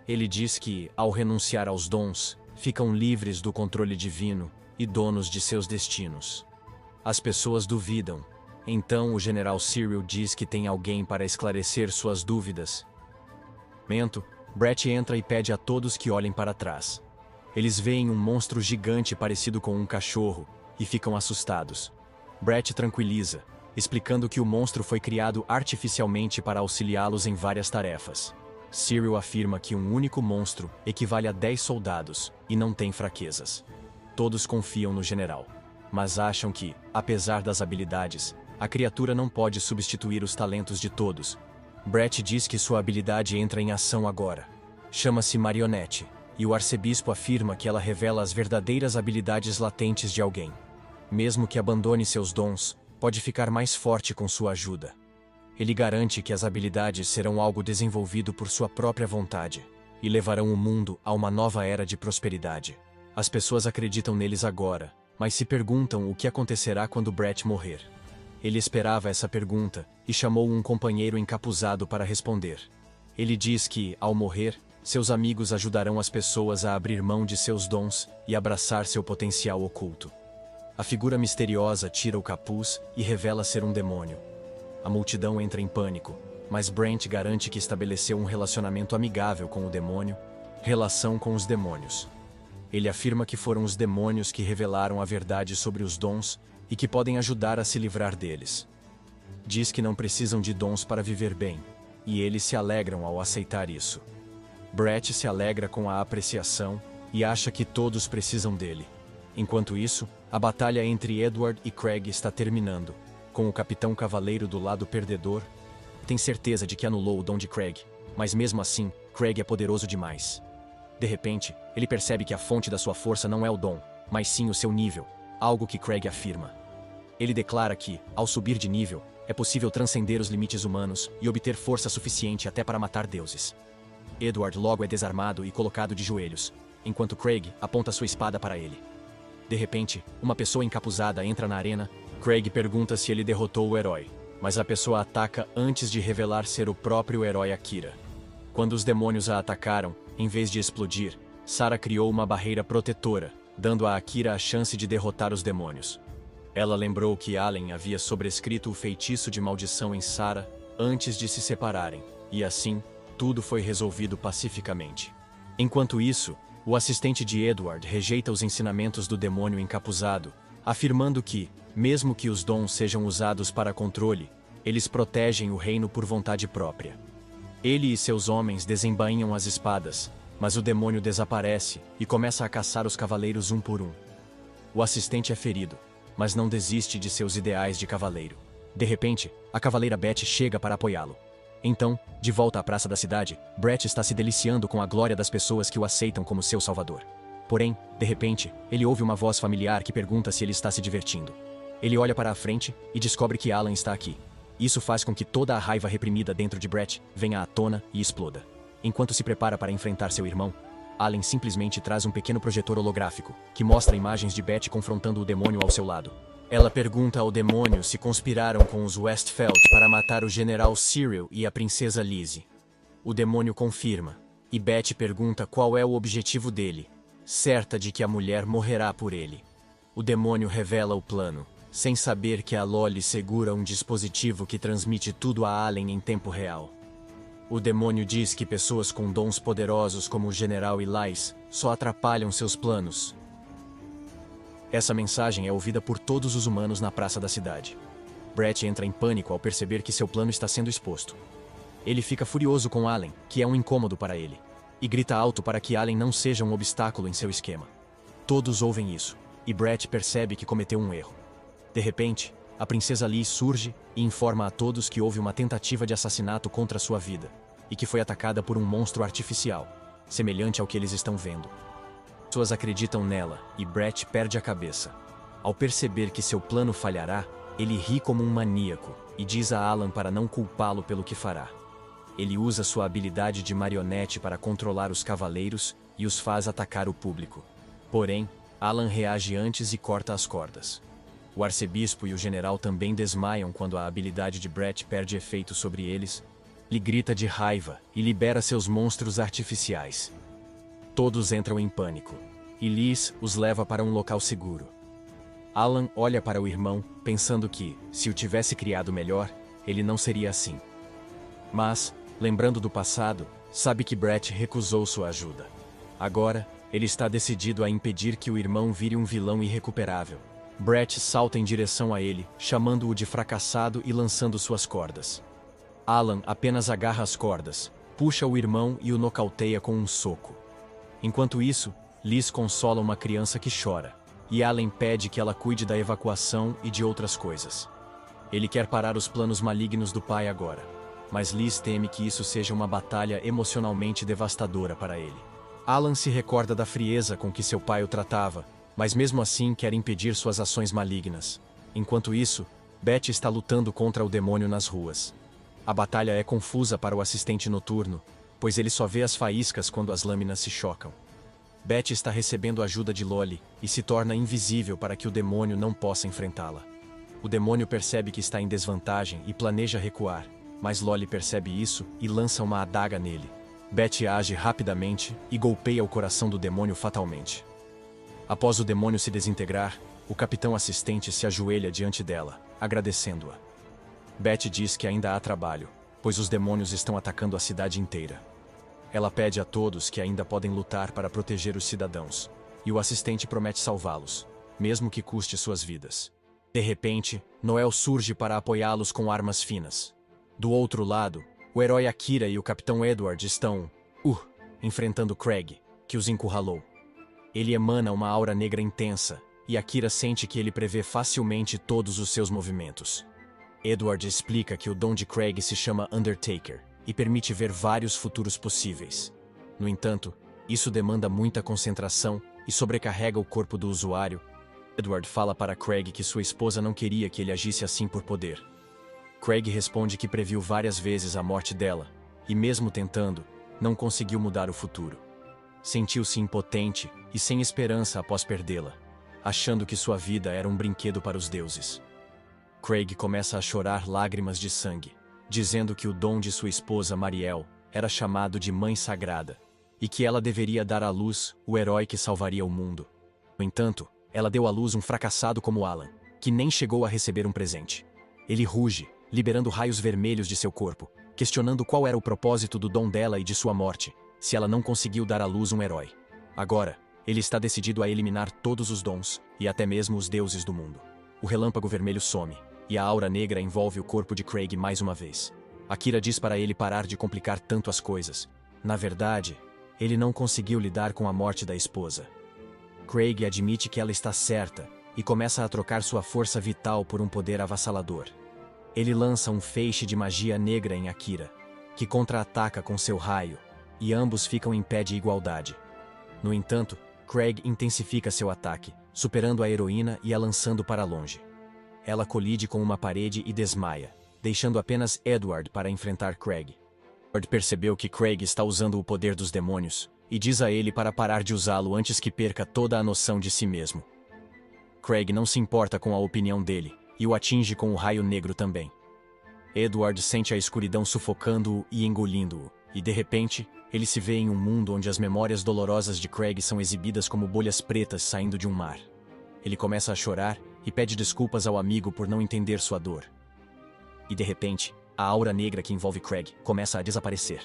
Ele diz que, ao renunciar aos dons, ficam livres do controle divino e donos de seus destinos. As pessoas duvidam. Então o general Cyril diz que tem alguém para esclarecer suas dúvidas. Brett entra e pede a todos que olhem para trás. Eles veem um monstro gigante parecido com um cachorro e ficam assustados. Brett tranquiliza, explicando que o monstro foi criado artificialmente para auxiliá-los em várias tarefas. Cyril afirma que um único monstro equivale a 10 soldados e não tem fraquezas. Todos confiam no general, mas acham que, apesar das habilidades, a criatura não pode substituir os talentos de todos. Brett diz que sua habilidade entra em ação agora. Chama-se Marionete, e o arcebispo afirma que ela revela as verdadeiras habilidades latentes de alguém. Mesmo que abandone seus dons, pode ficar mais forte com sua ajuda. Ele garante que as habilidades serão algo desenvolvido por sua própria vontade e levarão o mundo a uma nova era de prosperidade. As pessoas acreditam neles agora, mas se perguntam o que acontecerá quando Brett morrer. Ele esperava essa pergunta e chamou um companheiro encapuzado para responder. Ele diz que, ao morrer, seus amigos ajudarão as pessoas a abrir mão de seus dons e abraçar seu potencial oculto. A figura misteriosa tira o capuz e revela ser um demônio. A multidão entra em pânico, mas Brent garante que estabeleceu um relacionamento amigável com o demônio, relação com os demônios. Ele afirma que foram os demônios que revelaram a verdade sobre os dons e que podem ajudar a se livrar deles. Diz que não precisam de dons para viver bem, e eles se alegram ao aceitar isso. Brett se alegra com a apreciação e acha que todos precisam dele. Enquanto isso, a batalha entre Edward e Craig está terminando, com o Capitão Cavaleiro do lado perdedor. Tem certeza de que anulou o dom de Craig, mas mesmo assim, Craig é poderoso demais. De repente, ele percebe que a fonte da sua força não é o dom, mas sim o seu nível, algo que Craig afirma. Ele declara que, ao subir de nível, é possível transcender os limites humanos e obter força suficiente até para matar deuses. Edward logo é desarmado e colocado de joelhos, enquanto Craig aponta sua espada para ele. De repente, uma pessoa encapuzada entra na arena. Craig pergunta se ele derrotou o herói, mas a pessoa ataca antes de revelar ser o próprio herói Akira. Quando os demônios a atacaram, em vez de explodir, Sarah criou uma barreira protetora, dando a Akira a chance de derrotar os demônios. Ela lembrou que Allen havia sobrescrito o feitiço de maldição em Sarah antes de se separarem, e assim, tudo foi resolvido pacificamente. Enquanto isso, o assistente de Edward rejeita os ensinamentos do demônio encapuzado, afirmando que, mesmo que os dons sejam usados para controle, eles protegem o reino por vontade própria. Ele e seus homens desembainham as espadas, mas o demônio desaparece e começa a caçar os cavaleiros um por um. O assistente é ferido, mas não desiste de seus ideais de cavaleiro. De repente, a cavaleira Beth chega para apoiá-lo. Então, de volta à praça da cidade, Brett está se deliciando com a glória das pessoas que o aceitam como seu salvador. Porém, de repente, ele ouve uma voz familiar que pergunta se ele está se divertindo. Ele olha para a frente e descobre que Alan está aqui. Isso faz com que toda a raiva reprimida dentro de Brett venha à tona e exploda. Enquanto se prepara para enfrentar seu irmão, Alan simplesmente traz um pequeno projetor holográfico, que mostra imagens de Beth confrontando o demônio ao seu lado. Ela pergunta ao demônio se conspiraram com os Westfeld para matar o General Cyril e a Princesa Lizzie. O demônio confirma, e Beth pergunta qual é o objetivo dele, certa de que a mulher morrerá por ele. O demônio revela o plano, sem saber que a Lolly segura um dispositivo que transmite tudo a Alan em tempo real. O demônio diz que pessoas com dons poderosos como o General Elias só atrapalham seus planos. Essa mensagem é ouvida por todos os humanos na praça da cidade. Brett entra em pânico ao perceber que seu plano está sendo exposto. Ele fica furioso com Alan, que é um incômodo para ele, e grita alto para que Alan não seja um obstáculo em seu esquema. Todos ouvem isso, e Brett percebe que cometeu um erro. De repente, a princesa Liz surge e informa a todos que houve uma tentativa de assassinato contra sua vida, e que foi atacada por um monstro artificial, semelhante ao que eles estão vendo. Pessoas acreditam nela, e Brett perde a cabeça. Ao perceber que seu plano falhará, ele ri como um maníaco, e diz a Alan para não culpá-lo pelo que fará. Ele usa sua habilidade de marionete para controlar os cavaleiros e os faz atacar o público. Porém, Alan reage antes e corta as cordas. O arcebispo e o general também desmaiam quando a habilidade de Brett perde efeito sobre eles. Ele grita de raiva e libera seus monstros artificiais. Todos entram em pânico, e Liz os leva para um local seguro. Alan olha para o irmão, pensando que, se o tivesse criado melhor, ele não seria assim. Mas, lembrando do passado, sabe que Brett recusou sua ajuda. Agora, ele está decidido a impedir que o irmão vire um vilão irrecuperável. Brett salta em direção a ele, chamando-o de fracassado e lançando suas cordas. Alan apenas agarra as cordas, puxa o irmão e o nocauteia com um soco. Enquanto isso, Liz consola uma criança que chora, e Alan pede que ela cuide da evacuação e de outras coisas. Ele quer parar os planos malignos do pai agora, mas Liz teme que isso seja uma batalha emocionalmente devastadora para ele. Alan se recorda da frieza com que seu pai o tratava, mas mesmo assim quer impedir suas ações malignas. Enquanto isso, Beth está lutando contra o demônio nas ruas. A batalha é confusa para o assistente noturno, pois ele só vê as faíscas quando as lâminas se chocam. Beth está recebendo ajuda de Lolly e se torna invisível para que o demônio não possa enfrentá-la. O demônio percebe que está em desvantagem e planeja recuar, mas Lolly percebe isso e lança uma adaga nele. Beth age rapidamente e golpeia o coração do demônio fatalmente. Após o demônio se desintegrar, o capitão assistente se ajoelha diante dela, agradecendo-a. Beth diz que ainda há trabalho, pois os demônios estão atacando a cidade inteira. Ela pede a todos que ainda podem lutar para proteger os cidadãos, e o assistente promete salvá-los, mesmo que custe suas vidas. De repente, Noel surge para apoiá-los com armas finas. Do outro lado, o herói Akira e o capitão Edward estão, enfrentando Craig, que os encurralou. Ele emana uma aura negra intensa, e Akira sente que ele prevê facilmente todos os seus movimentos. Edward explica que o dom de Craig se chama Undertaker e permite ver vários futuros possíveis. No entanto, isso demanda muita concentração e sobrecarrega o corpo do usuário. Edward fala para Craig que sua esposa não queria que ele agisse assim por poder. Craig responde que previu várias vezes a morte dela, e mesmo tentando, não conseguiu mudar o futuro. Sentiu-se impotente e sem esperança após perdê-la, achando que sua vida era um brinquedo para os deuses. Craig começa a chorar lágrimas de sangue, dizendo que o dom de sua esposa Mariel era chamado de Mãe Sagrada, e que ela deveria dar à luz o herói que salvaria o mundo. No entanto, ela deu à luz um fracassado como Alan, que nem chegou a receber um presente. Ele ruge, liberando raios vermelhos de seu corpo, questionando qual era o propósito do dom dela e de sua morte, se ela não conseguiu dar à luz um herói. Agora, ele está decidido a eliminar todos os dons, e até mesmo os deuses do mundo. O relâmpago vermelho some, e a aura negra envolve o corpo de Craig mais uma vez. Akira diz para ele parar de complicar tanto as coisas. Na verdade, ele não conseguiu lidar com a morte da esposa. Craig admite que ela está certa e começa a trocar sua força vital por um poder avassalador. Ele lança um feixe de magia negra em Akira, que contra-ataca com seu raio, e ambos ficam em pé de igualdade. No entanto, Craig intensifica seu ataque, superando a heroína e a lançando para longe. Ela colide com uma parede e desmaia, deixando apenas Edward para enfrentar Craig. Edward percebeu que Craig está usando o poder dos demônios, e diz a ele para parar de usá-lo antes que perca toda a noção de si mesmo. Craig não se importa com a opinião dele, e o atinge com o raio negro também. Edward sente a escuridão sufocando-o e engolindo-o, e de repente, ele se vê em um mundo onde as memórias dolorosas de Craig são exibidas como bolhas pretas saindo de um mar. Ele começa a chorar e pede desculpas ao amigo por não entender sua dor. E de repente, a aura negra que envolve Craig começa a desaparecer.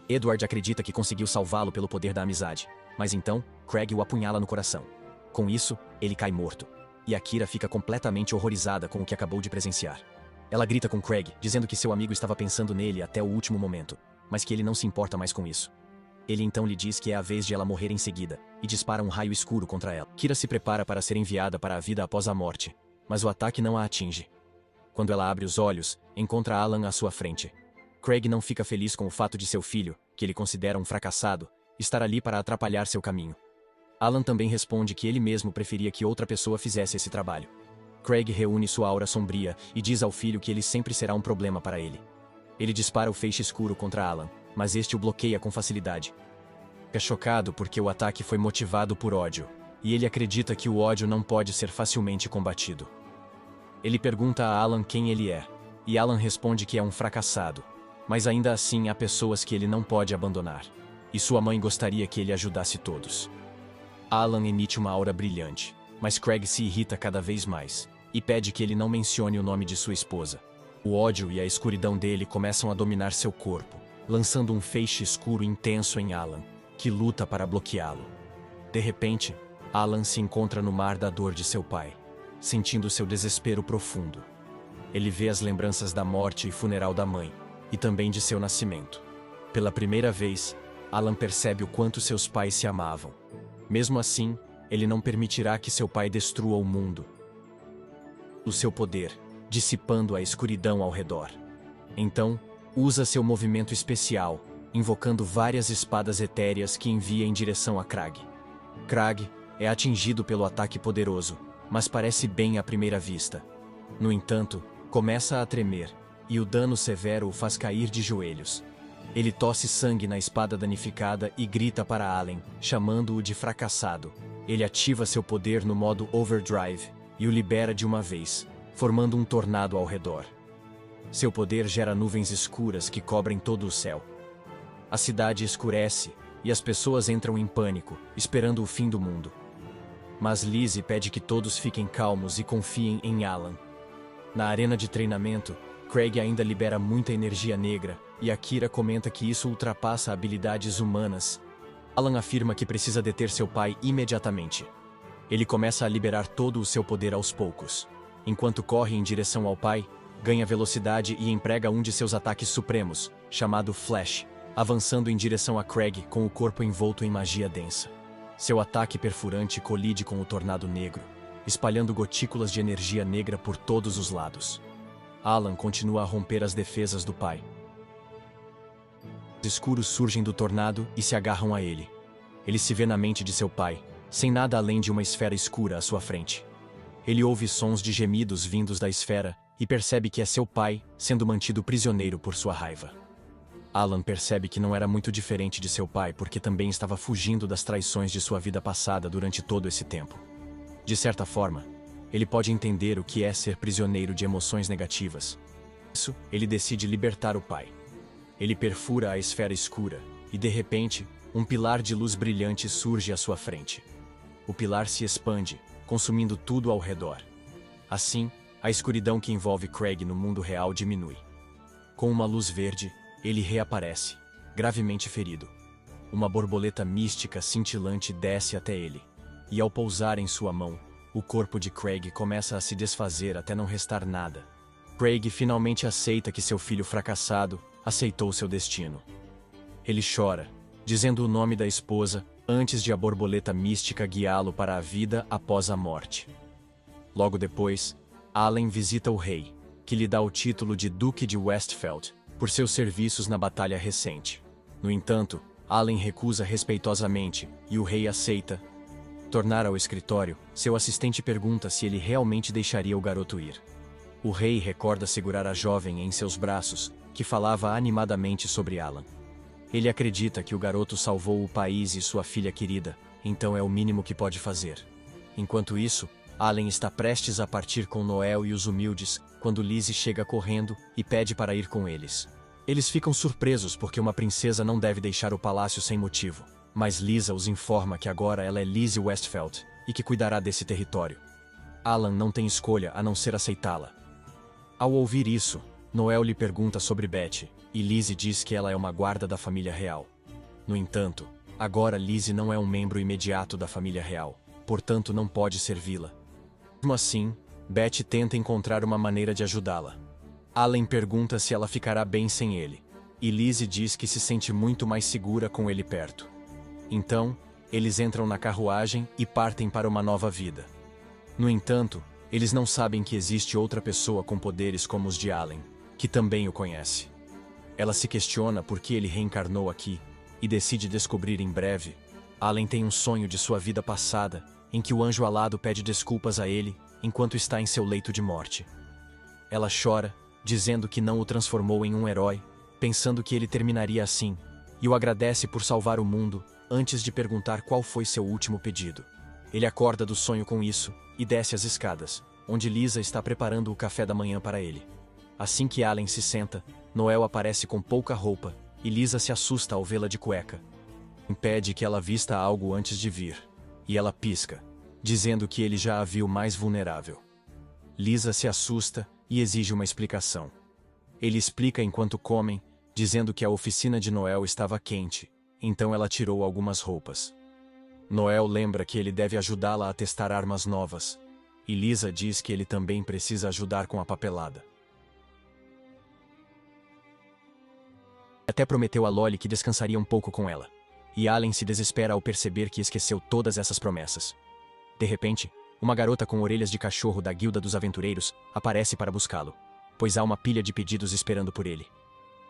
Edward acredita que conseguiu salvá-lo pelo poder da amizade, mas então, Craig o apunhala no coração. Com isso, ele cai morto, e Akira fica completamente horrorizada com o que acabou de presenciar. Ela grita com Craig, dizendo que seu amigo estava pensando nele até o último momento, mas que ele não se importa mais com isso. Ele então lhe diz que é a vez de ela morrer em seguida, e dispara um raio escuro contra ela. Akira se prepara para ser enviada para a vida após a morte, mas o ataque não a atinge. Quando ela abre os olhos, encontra Alan à sua frente. Craig não fica feliz com o fato de seu filho, que ele considera um fracassado, estar ali para atrapalhar seu caminho. Alan também responde que ele mesmo preferia que outra pessoa fizesse esse trabalho. Craig reúne sua aura sombria e diz ao filho que ele sempre será um problema para ele. Ele dispara o feixe escuro contra Alan, mas este o bloqueia com facilidade. Fica chocado porque o ataque foi motivado por ódio, e ele acredita que o ódio não pode ser facilmente combatido. Ele pergunta a Alan quem ele é, e Alan responde que é um fracassado, mas ainda assim há pessoas que ele não pode abandonar, e sua mãe gostaria que ele ajudasse todos. Alan emite uma aura brilhante, mas Craig se irrita cada vez mais, e pede que ele não mencione o nome de sua esposa. O ódio e a escuridão dele começam a dominar seu corpo, lançando um feixe escuro intenso em Alan, que luta para bloqueá-lo. De repente, Alan se encontra no mar da dor de seu pai, sentindo seu desespero profundo. Ele vê as lembranças da morte e funeral da mãe, e também de seu nascimento. Pela primeira vez, Alan percebe o quanto seus pais se amavam. Mesmo assim, ele não permitirá que seu pai destrua o mundo. O seu poder, dissipando a escuridão ao redor. Então, usa seu movimento especial, invocando várias espadas etéreas que envia em direção a Craig. Craig é atingido pelo ataque poderoso, mas parece bem à primeira vista. No entanto, começa a tremer, e o dano severo o faz cair de joelhos. Ele tosse sangue na espada danificada e grita para Allen, chamando-o de fracassado. Ele ativa seu poder no modo Overdrive e o libera de uma vez, formando um tornado ao redor. Seu poder gera nuvens escuras que cobrem todo o céu. A cidade escurece e as pessoas entram em pânico, esperando o fim do mundo. Mas Lizzie pede que todos fiquem calmos e confiem em Alan. Na arena de treinamento, Craig ainda libera muita energia negra, e Akira comenta que isso ultrapassa habilidades humanas. Alan afirma que precisa deter seu pai imediatamente. Ele começa a liberar todo o seu poder aos poucos. Enquanto corre em direção ao pai, ganha velocidade e emprega um de seus ataques supremos, chamado Flash, avançando em direção a Craig com o corpo envolto em magia densa. Seu ataque perfurante colide com o tornado negro, espalhando gotículas de energia negra por todos os lados. Alan continua a romper as defesas do pai. Os escuros surgem do tornado e se agarram a ele. Ele se vê na mente de seu pai, sem nada além de uma esfera escura à sua frente. Ele ouve sons de gemidos vindos da esfera e percebe que é seu pai sendo mantido prisioneiro por sua raiva. Alan percebe que não era muito diferente de seu pai porque também estava fugindo das traições de sua vida passada durante todo esse tempo. De certa forma, ele pode entender o que é ser prisioneiro de emoções negativas. Por isso, ele decide libertar o pai. Ele perfura a esfera escura e, de repente, um pilar de luz brilhante surge à sua frente. O pilar se expande, consumindo tudo ao redor. Assim, a escuridão que envolve Craig no mundo real diminui. Com uma luz verde, ele reaparece, gravemente ferido. Uma borboleta mística cintilante desce até ele, e ao pousar em sua mão, o corpo de Craig começa a se desfazer até não restar nada. Craig finalmente aceita que seu filho fracassado aceitou seu destino. Ele chora, dizendo o nome da esposa antes de a borboleta mística guiá-lo para a vida após a morte. Logo depois, Alan visita o rei, que lhe dá o título de Duque de Westfeld por seus serviços na batalha recente. No entanto, Alan recusa respeitosamente e o rei aceita. Tornar ao escritório, seu assistente pergunta se ele realmente deixaria o garoto ir. O rei recorda segurar a jovem em seus braços, que falava animadamente sobre Alan. Ele acredita que o garoto salvou o país e sua filha querida, então é o mínimo que pode fazer. Enquanto isso, Alan está prestes a partir com Noel e os humildes, quando Lizzie chega correndo e pede para ir com eles. Eles ficam surpresos porque uma princesa não deve deixar o palácio sem motivo, mas Lisa os informa que agora ela é Lizzie Westfeld e que cuidará desse território. Alan não tem escolha a não ser aceitá-la. Ao ouvir isso, Noel lhe pergunta sobre Betty, e Lizzie diz que ela é uma guarda da família real. No entanto, agora Lizzie não é um membro imediato da família real, portanto não pode servi-la. Mesmo assim, Betty tenta encontrar uma maneira de ajudá-la. Alan pergunta se ela ficará bem sem ele, e Lizzie diz que se sente muito mais segura com ele perto. Então, eles entram na carruagem e partem para uma nova vida. No entanto, eles não sabem que existe outra pessoa com poderes como os de Alan, que também o conhece. Ela se questiona por que ele reencarnou aqui, e decide descobrir em breve. Alan tem um sonho de sua vida passada, em que o anjo alado pede desculpas a ele, enquanto está em seu leito de morte. Ela chora, dizendo que não o transformou em um herói, pensando que ele terminaria assim, e o agradece por salvar o mundo, antes de perguntar qual foi seu último pedido. Ele acorda do sonho com isso, e desce as escadas, onde Lisa está preparando o café da manhã para ele. Assim que Alan se senta, Noel aparece com pouca roupa, e Lisa se assusta ao vê-la de cueca. Impede que ela vista algo antes de vir, e ela pisca, dizendo que ele já a viu mais vulnerável. Lisa se assusta e exige uma explicação. Ele explica enquanto comem, dizendo que a oficina de Noel estava quente, então ela tirou algumas roupas. Noel lembra que ele deve ajudá-la a testar armas novas, e Lisa diz que ele também precisa ajudar com a papelada. Até prometeu a Lolly que descansaria um pouco com ela, e Alan se desespera ao perceber que esqueceu todas essas promessas. De repente, uma garota com orelhas de cachorro da Guilda dos Aventureiros aparece para buscá-lo, pois há uma pilha de pedidos esperando por ele.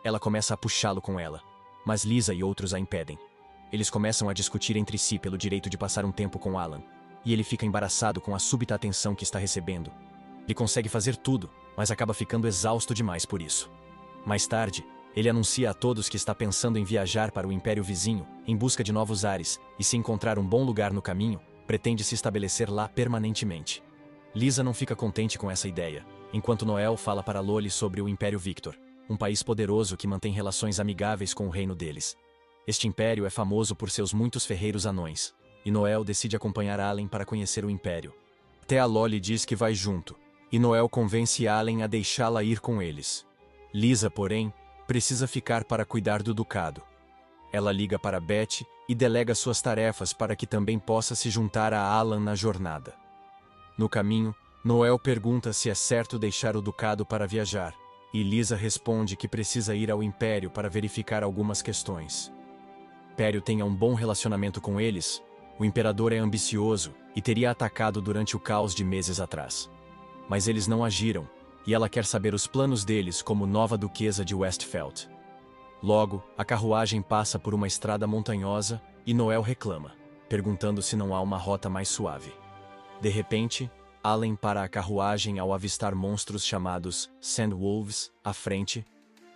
Ela começa a puxá-lo com ela, mas Lisa e outros a impedem. Eles começam a discutir entre si pelo direito de passar um tempo com Alan, e ele fica embaraçado com a súbita atenção que está recebendo. Ele consegue fazer tudo, mas acaba ficando exausto demais por isso. Mais tarde, ele anuncia a todos que está pensando em viajar para o Império Vizinho, em busca de novos ares, e se encontrar um bom lugar no caminho, pretende se estabelecer lá permanentemente. Lisa não fica contente com essa ideia, enquanto Noel fala para Lolly sobre o Império Victor, um país poderoso que mantém relações amigáveis com o reino deles. Este império é famoso por seus muitos ferreiros anões, e Noel decide acompanhar Alan para conhecer o império. Até a Lolly diz que vai junto, e Noel convence Alan a deixá-la ir com eles. Lisa, porém, precisa ficar para cuidar do ducado. Ela liga para Betty e delega suas tarefas para que também possa se juntar a Alan na jornada. No caminho, Noel pergunta se é certo deixar o ducado para viajar, e Lisa responde que precisa ir ao Império para verificar algumas questões. O Império tenha um bom relacionamento com eles. O imperador é ambicioso e teria atacado durante o caos de meses atrás. Mas eles não agiram, e ela quer saber os planos deles como nova duquesa de Westfeld. Logo, a carruagem passa por uma estrada montanhosa e Noel reclama, perguntando se não há uma rota mais suave. De repente, Alan para a carruagem ao avistar monstros chamados Sandwolves à frente.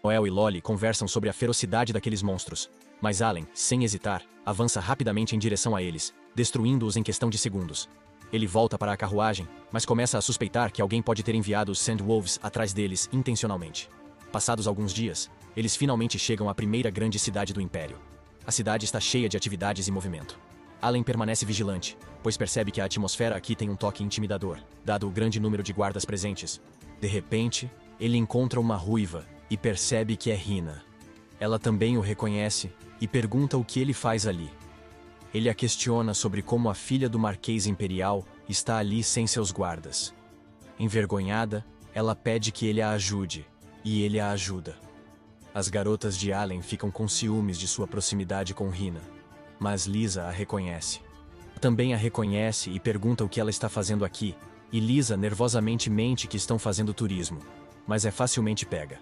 Noel e Lolly conversam sobre a ferocidade daqueles monstros, mas Alan, sem hesitar, avança rapidamente em direção a eles, destruindo-os em questão de segundos. Ele volta para a carruagem, mas começa a suspeitar que alguém pode ter enviado os Sandwolves atrás deles intencionalmente. Passados alguns dias, eles finalmente chegam à primeira grande cidade do Império. A cidade está cheia de atividades e movimento. Alan permanece vigilante, pois percebe que a atmosfera aqui tem um toque intimidador, dado o grande número de guardas presentes. De repente, ele encontra uma ruiva e percebe que é Rina. Ela também o reconhece e pergunta o que ele faz ali. Ele a questiona sobre como a filha do Marquês Imperial está ali sem seus guardas. Envergonhada, Ela pede que ele a ajude, e ele a ajuda. As garotas de Allen ficam com ciúmes de sua proximidade com Hina, mas Lisa a reconhece. Também a reconhece e pergunta o que ela está fazendo aqui, e Lisa nervosamente mente que estão fazendo turismo, mas é facilmente pega.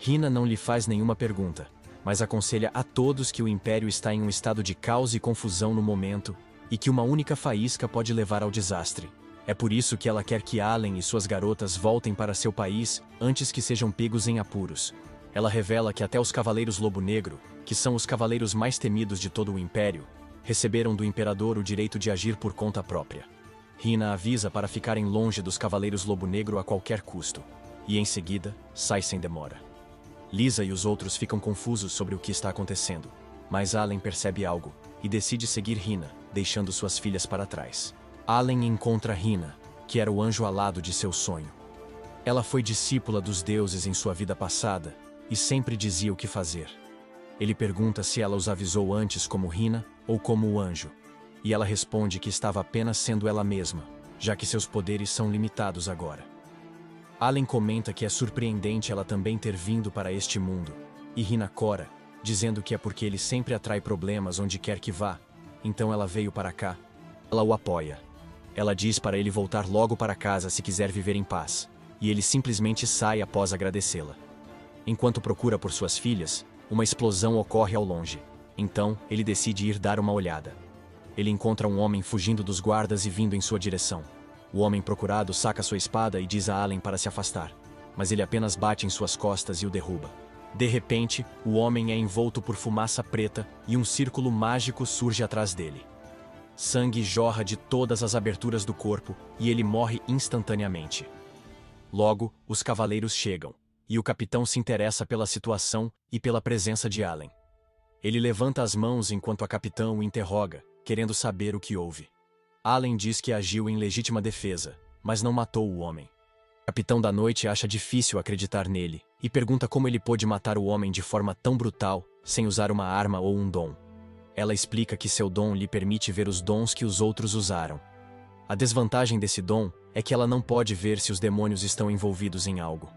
Hina não lhe faz nenhuma pergunta, mas aconselha a todos que o Império está em um estado de caos e confusão no momento, e que uma única faísca pode levar ao desastre. É por isso que ela quer que Allen e suas garotas voltem para seu país antes que sejam pegos em apuros. Ela revela que até os Cavaleiros Lobo Negro, que são os cavaleiros mais temidos de todo o Império, receberam do Imperador o direito de agir por conta própria. Hina avisa para ficarem longe dos Cavaleiros Lobo Negro a qualquer custo, e em seguida, sai sem demora. Lisa e os outros ficam confusos sobre o que está acontecendo, mas Allen percebe algo, e decide seguir Hina, deixando suas filhas para trás. Allen encontra Hina, que era o anjo alado de seu sonho. Ela foi discípula dos deuses em sua vida passada, e sempre dizia o que fazer. Ele pergunta se ela os avisou antes como Hina ou como o anjo, e ela responde que estava apenas sendo ela mesma, já que seus poderes são limitados agora. Allen comenta que é surpreendente ela também ter vindo para este mundo, e Hina cora, dizendo que é porque ele sempre atrai problemas onde quer que vá, então ela veio para cá. Ela o apoia. Ela diz para ele voltar logo para casa se quiser viver em paz, e ele simplesmente sai após agradecê-la. Enquanto procura por suas filhas, uma explosão ocorre ao longe, então ele decide ir dar uma olhada. Ele encontra um homem fugindo dos guardas e vindo em sua direção. O homem procurado saca sua espada e diz a Allen para se afastar, mas ele apenas bate em suas costas e o derruba. De repente, o homem é envolto por fumaça preta e um círculo mágico surge atrás dele. Sangue jorra de todas as aberturas do corpo e ele morre instantaneamente. Logo, os cavaleiros chegam, e o capitão se interessa pela situação e pela presença de Allen. Ele levanta as mãos enquanto a capitã o interroga, querendo saber o que houve. Allen diz que agiu em legítima defesa, mas não matou o homem. O Capitão da Noite acha difícil acreditar nele, e pergunta como ele pôde matar o homem de forma tão brutal, sem usar uma arma ou um dom. Ela explica que seu dom lhe permite ver os dons que os outros usaram. A desvantagem desse dom é que ela não pode ver se os demônios estão envolvidos em algo.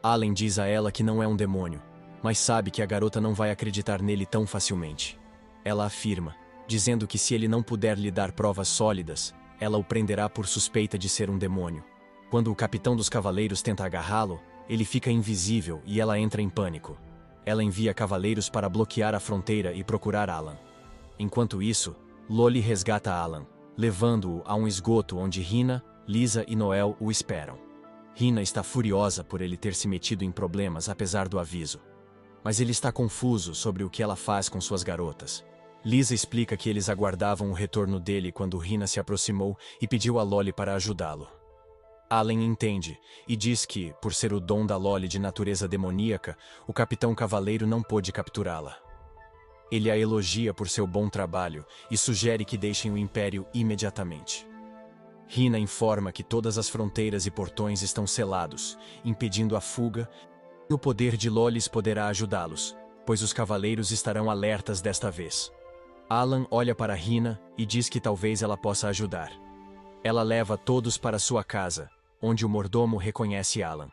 Allen diz a ela que não é um demônio, mas sabe que a garota não vai acreditar nele tão facilmente. Ela afirma, dizendo que se ele não puder lhe dar provas sólidas, ela o prenderá por suspeita de ser um demônio. Quando o capitão dos cavaleiros tenta agarrá-lo, ele fica invisível e ela entra em pânico. Ela envia cavaleiros para bloquear a fronteira e procurar Alan. Enquanto isso, Loli resgata Alan, levando-o a um esgoto onde Hina, Lisa e Noel o esperam. Hina está furiosa por ele ter se metido em problemas apesar do aviso. Mas ele está confuso sobre o que ela faz com suas garotas. Lisa explica que eles aguardavam o retorno dele quando Hina se aproximou e pediu a Loli para ajudá-lo. Allen entende, e diz que, por ser o dom da Loli de natureza demoníaca, o Capitão Cavaleiro não pôde capturá-la. Ele a elogia por seu bom trabalho e sugere que deixem o Império imediatamente. Hina informa que todas as fronteiras e portões estão selados, impedindo a fuga, e o poder de Lolis poderá ajudá-los, pois os cavaleiros estarão alertas desta vez. Alan olha para Hina e diz que talvez ela possa ajudar. Ela leva todos para sua casa, onde o mordomo reconhece Alan.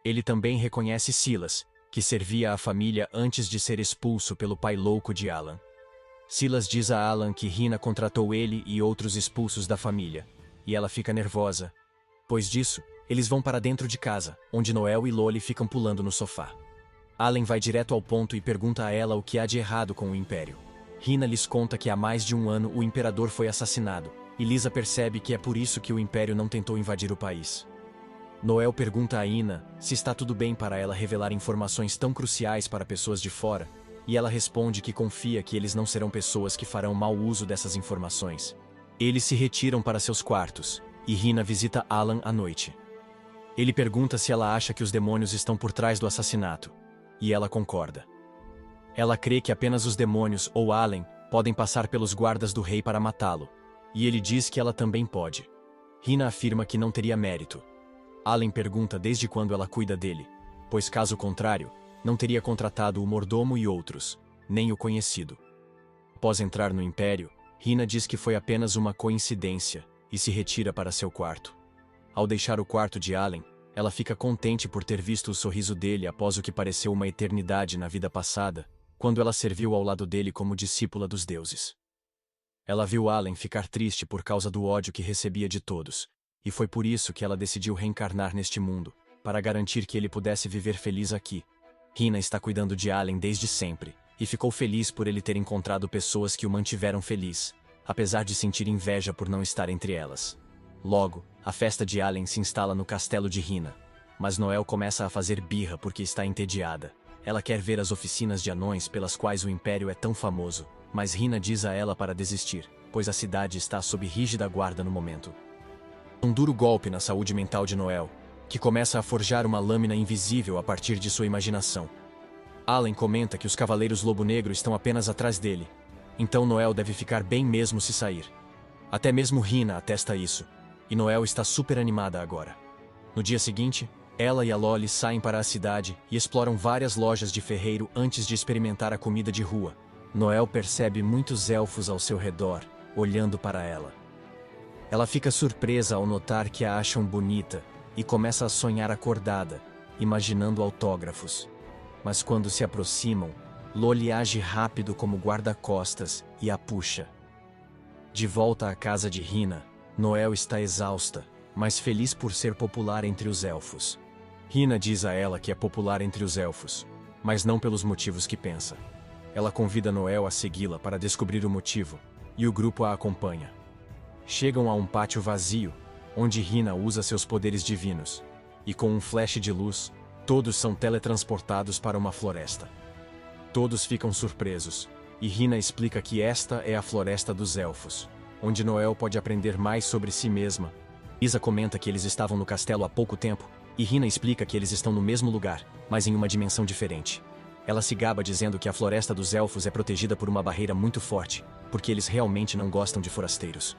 Ele também reconhece Silas, que servia à família antes de ser expulso pelo pai louco de Alan. Silas diz a Alan que Hina contratou ele e outros expulsos da família, e ela fica nervosa. Pois disso, eles vão para dentro de casa, onde Noel e Loli ficam pulando no sofá. Allen vai direto ao ponto e pergunta a ela o que há de errado com o Império. Hina lhes conta que há mais de um ano o Imperador foi assassinado, e Lisa percebe que é por isso que o Império não tentou invadir o país. Noel pergunta a Hina se está tudo bem para ela revelar informações tão cruciais para pessoas de fora, e ela responde que confia que eles não serão pessoas que farão mau uso dessas informações. Eles se retiram para seus quartos, e Hina visita Alan à noite. Ele pergunta se ela acha que os demônios estão por trás do assassinato, e ela concorda. Ela crê que apenas os demônios ou Allen podem passar pelos guardas do rei para matá-lo, e ele diz que ela também pode. Hina afirma que não teria mérito. Allen pergunta desde quando ela cuida dele, pois caso contrário, não teria contratado o mordomo e outros, nem o conhecido. Após entrar no Império, Hina diz que foi apenas uma coincidência e se retira para seu quarto. Ao deixar o quarto de Allen, Ela fica contente por ter visto o sorriso dele após o que pareceu uma eternidade na vida passada, quando ela serviu ao lado dele como discípula dos deuses. Ela viu Alan ficar triste por causa do ódio que recebia de todos, e foi por isso que ela decidiu reencarnar neste mundo, para garantir que ele pudesse viver feliz aqui. Hina está cuidando de Alan desde sempre, e ficou feliz por ele ter encontrado pessoas que o mantiveram feliz, apesar de sentir inveja por não estar entre elas. Logo, a festa de Alan se instala no castelo de Hina, mas Noel começa a fazer birra porque está entediada. Ela quer ver as oficinas de anões pelas quais o Império é tão famoso, mas Hina diz a ela para desistir, pois a cidade está sob rígida guarda no momento. Um duro golpe na saúde mental de Noel, que começa a forjar uma lâmina invisível a partir de sua imaginação. Alan comenta que os Cavaleiros Lobo Negro estão apenas atrás dele, então Noel deve ficar bem mesmo se sair. Até mesmo Hina atesta isso, e Noel está super animada agora. No dia seguinte, ela e a Loli saem para a cidade e exploram várias lojas de ferreiro antes de experimentar a comida de rua. Noel percebe muitos elfos ao seu redor, olhando para ela. Ela fica surpresa ao notar que a acham bonita e começa a sonhar acordada, imaginando autógrafos. Mas quando se aproximam, Loli age rápido como guarda-costas e a puxa. De volta à casa de Hina, Noel está exausta, mas feliz por ser popular entre os elfos. Hina diz a ela que é popular entre os elfos, mas não pelos motivos que pensa. Ela convida Noel a segui-la para descobrir o motivo, e o grupo a acompanha. Chegam a um pátio vazio, onde Hina usa seus poderes divinos, e com um flash de luz, todos são teletransportados para uma floresta. Todos ficam surpresos, e Hina explica que esta é a Floresta dos Elfos, onde Noel pode aprender mais sobre si mesma. Isa comenta que eles estavam no castelo há pouco tempo, e Hina explica que eles estão no mesmo lugar, mas em uma dimensão diferente. Ela se gaba dizendo que a Floresta dos Elfos é protegida por uma barreira muito forte, porque eles realmente não gostam de forasteiros.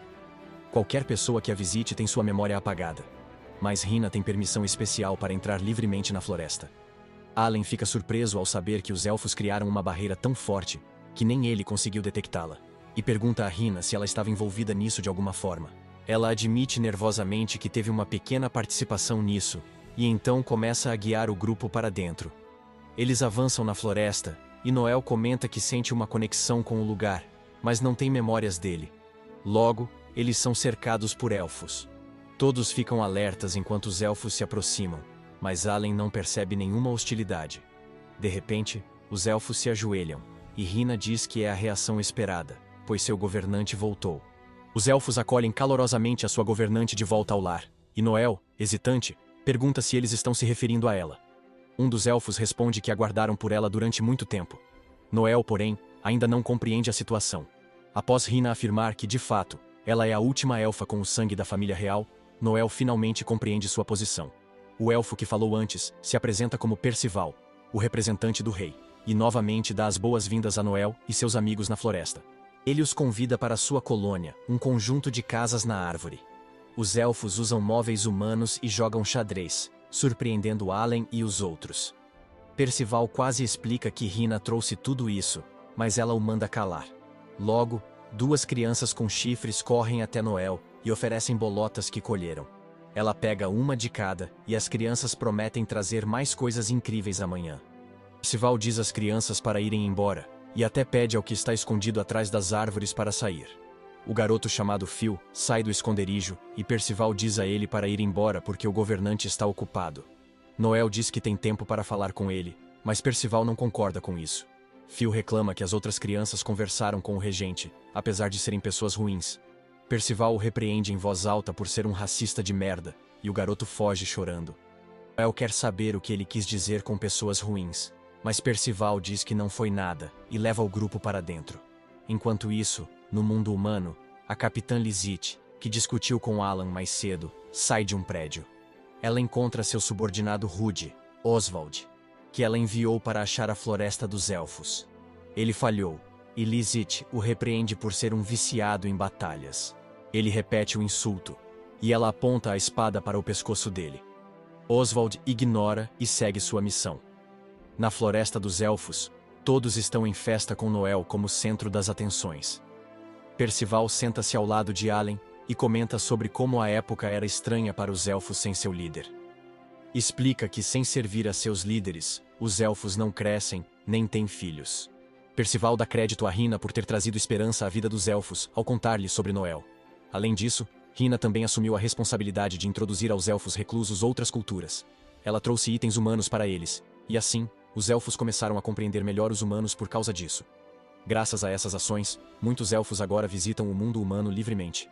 Qualquer pessoa que a visite tem sua memória apagada. Mas Hina tem permissão especial para entrar livremente na floresta. Alan fica surpreso ao saber que os elfos criaram uma barreira tão forte, que nem ele conseguiu detectá-la, e pergunta a Hina se ela estava envolvida nisso de alguma forma. Ela admite nervosamente que teve uma pequena participação nisso, e então começa a guiar o grupo para dentro. Eles avançam na floresta, e Noel comenta que sente uma conexão com o lugar, mas não tem memórias dele. Logo, eles são cercados por elfos. Todos ficam alertas enquanto os elfos se aproximam, mas Alan não percebe nenhuma hostilidade. De repente, os elfos se ajoelham, e Hina diz que é a reação esperada, pois seu governante voltou. Os elfos acolhem calorosamente a sua governante de volta ao lar, e Noel, hesitante, pergunta se eles estão se referindo a ela. Um dos elfos responde que aguardaram por ela durante muito tempo. Noel, porém, ainda não compreende a situação. Após Hina afirmar que, de fato, ela é a última elfa com o sangue da família real, Noel finalmente compreende sua posição. O elfo que falou antes se apresenta como Percival, o representante do rei, e novamente dá as boas-vindas a Noel e seus amigos na floresta. Ele os convida para sua colônia, um conjunto de casas na árvore. Os elfos usam móveis humanos e jogam xadrez, surpreendendo Alan e os outros. Percival quase explica que Hina trouxe tudo isso, mas ela o manda calar. Logo, duas crianças com chifres correm até Noel e oferecem bolotas que colheram. Ela pega uma de cada e as crianças prometem trazer mais coisas incríveis amanhã. Percival diz às crianças para irem embora, e até pede ao que está escondido atrás das árvores para sair. O garoto chamado Phil sai do esconderijo e Percival diz a ele para ir embora porque o governante está ocupado. Noel diz que tem tempo para falar com ele, mas Percival não concorda com isso. Phil reclama que as outras crianças conversaram com o regente, apesar de serem pessoas ruins. Percival o repreende em voz alta por ser um racista de merda, e o garoto foge chorando. Noel quer saber o que ele quis dizer com pessoas ruins, mas Percival diz que não foi nada e leva o grupo para dentro. Enquanto isso, no mundo humano, a Capitã Lizette, que discutiu com Alan mais cedo, sai de um prédio. Ela encontra seu subordinado rude, Oswald, que ela enviou para achar a Floresta dos Elfos. Ele falhou, e Lizette o repreende por ser um viciado em batalhas. Ele repete o insulto, e ela aponta a espada para o pescoço dele. Oswald ignora e segue sua missão. Na Floresta dos Elfos, todos estão em festa com Noel como centro das atenções. Percival senta-se ao lado de Alan e comenta sobre como a época era estranha para os elfos sem seu líder. explica que sem servir a seus líderes, os elfos não crescem, nem têm filhos. Percival dá crédito a Rina por ter trazido esperança à vida dos elfos, ao contar-lhe sobre Noel. Além disso, Rina também assumiu a responsabilidade de introduzir aos elfos reclusos outras culturas. Ela trouxe itens humanos para eles, e assim, os elfos começaram a compreender melhor os humanos por causa disso. Graças a essas ações, muitos elfos agora visitam o mundo humano livremente.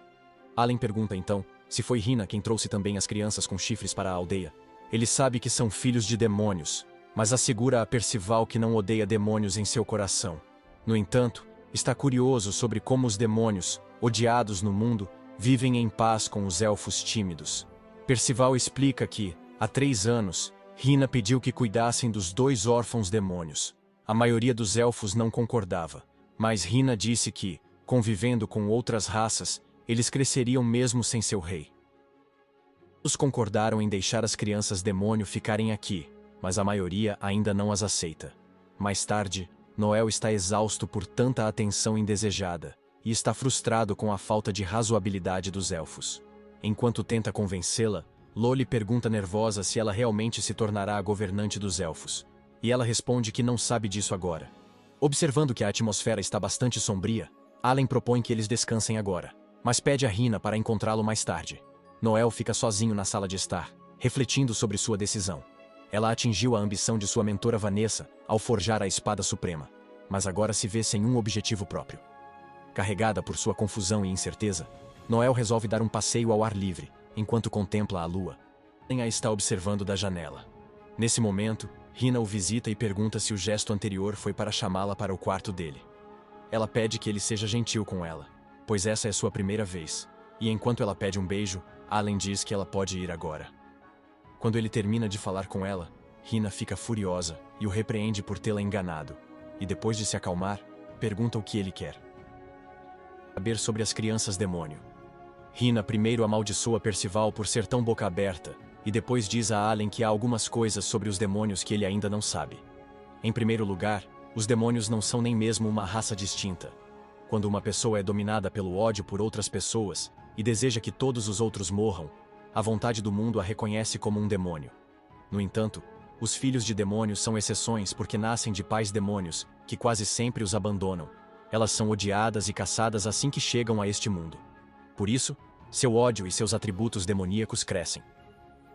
Allen pergunta então, se foi Rina quem trouxe também as crianças com chifres para a aldeia. Ele sabe que são filhos de demônios, mas assegura a Percival que não odeia demônios em seu coração. No entanto, está curioso sobre como os demônios, odiados no mundo, vivem em paz com os elfos tímidos. Percival explica que, há 3 anos, Rina pediu que cuidassem dos 2 órfãos demônios. A maioria dos elfos não concordava, mas Rina disse que, convivendo com outras raças, eles cresceriam mesmo sem seu rei. Todos concordaram em deixar as crianças demônio ficarem aqui, mas a maioria ainda não as aceita. Mais tarde, Noel está exausto por tanta atenção indesejada, e está frustrado com a falta de razoabilidade dos elfos. Enquanto tenta convencê-la, Loli pergunta nervosa se ela realmente se tornará a governante dos elfos. E ela responde que não sabe disso agora. Observando que a atmosfera está bastante sombria, Allen propõe que eles descansem agora, mas pede a Rina para encontrá-lo mais tarde. Noel fica sozinho na sala de estar, refletindo sobre sua decisão. Ela atingiu a ambição de sua mentora Vanessa ao forjar a espada suprema, mas agora se vê sem um objetivo próprio. Carregada por sua confusão e incerteza, Noel resolve dar um passeio ao ar livre, enquanto contempla a lua. Allen a está observando da janela. Nesse momento, Rina o visita e pergunta se o gesto anterior foi para chamá-la para o quarto dele. Ela pede que ele seja gentil com ela, pois essa é sua primeira vez, e enquanto ela pede um beijo, Allen diz que ela pode ir agora. Quando ele termina de falar com ela, Rina fica furiosa e o repreende por tê-la enganado, e depois de se acalmar, pergunta o que ele quer. Saber sobre as crianças demônio. Rina primeiro amaldiçoa Percival por ser tão boca aberta, e depois diz a Allen que há algumas coisas sobre os demônios que ele ainda não sabe. Em primeiro lugar, os demônios não são nem mesmo uma raça distinta. Quando uma pessoa é dominada pelo ódio por outras pessoas, e deseja que todos os outros morram, a vontade do mundo a reconhece como um demônio. No entanto, os filhos de demônios são exceções porque nascem de pais demônios, que quase sempre os abandonam. Elas são odiadas e caçadas assim que chegam a este mundo. Por isso, seu ódio e seus atributos demoníacos crescem.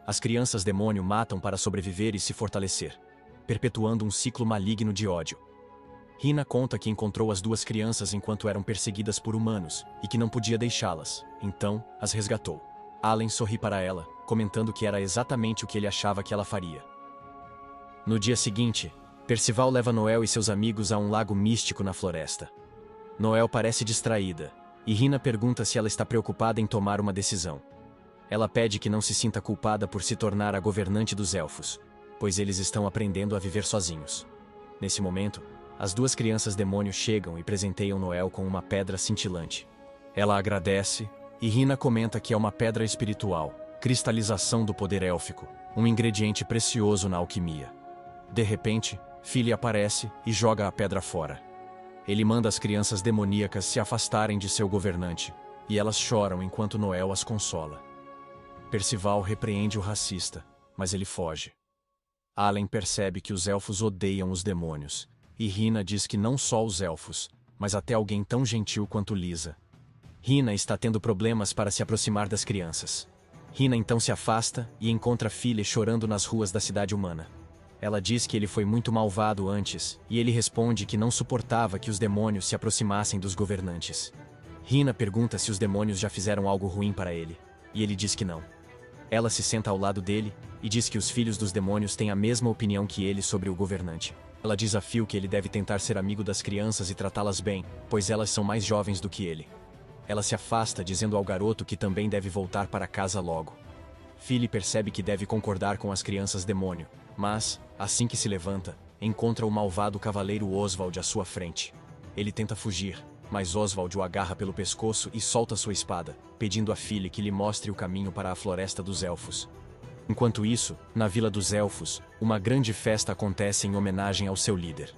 As crianças demônio matam para sobreviver e se fortalecer, perpetuando um ciclo maligno de ódio. Rina conta que encontrou as 2 crianças enquanto eram perseguidas por humanos, e que não podia deixá-las, então, as resgatou. Allen sorri para ela, comentando que era exatamente o que ele achava que ela faria. No dia seguinte, Percival leva Noel e seus amigos a um lago místico na floresta. Noel parece distraída, e Rina pergunta se ela está preocupada em tomar uma decisão. Ela pede que não se sinta culpada por se tornar a governante dos elfos, pois eles estão aprendendo a viver sozinhos. Nesse momento, as 2 crianças demônio chegam e presenteiam Noel com uma pedra cintilante. Ela agradece, e Rina comenta que é uma pedra espiritual, cristalização do poder élfico, um ingrediente precioso na alquimia. De repente, Philly aparece e joga a pedra fora. Ele manda as crianças demoníacas se afastarem de seu governante, e elas choram enquanto Noel as consola. Percival repreende o racista, mas ele foge. Allen percebe que os elfos odeiam os demônios, e Rina diz que não só os elfos, mas até alguém tão gentil quanto Lisa. Rina está tendo problemas para se aproximar das crianças. Rina então se afasta e encontra Philly chorando nas ruas da cidade humana. Ela diz que ele foi muito malvado antes, e ele responde que não suportava que os demônios se aproximassem dos governantes. Rina pergunta se os demônios já fizeram algo ruim para ele, e ele diz que não. Ela se senta ao lado dele, e diz que os filhos dos demônios têm a mesma opinião que ele sobre o governante. Ela diz a Phil que ele deve tentar ser amigo das crianças e tratá-las bem, pois elas são mais jovens do que ele. Ela se afasta dizendo ao garoto que também deve voltar para casa logo. Philly percebe que deve concordar com as crianças demônio, mas, assim que se levanta, encontra o malvado cavaleiro Oswald à sua frente. Ele tenta fugir, mas Oswald o agarra pelo pescoço e solta sua espada, pedindo a Philly que lhe mostre o caminho para a Floresta dos Elfos. Enquanto isso, na Vila dos Elfos, uma grande festa acontece em homenagem ao seu líder.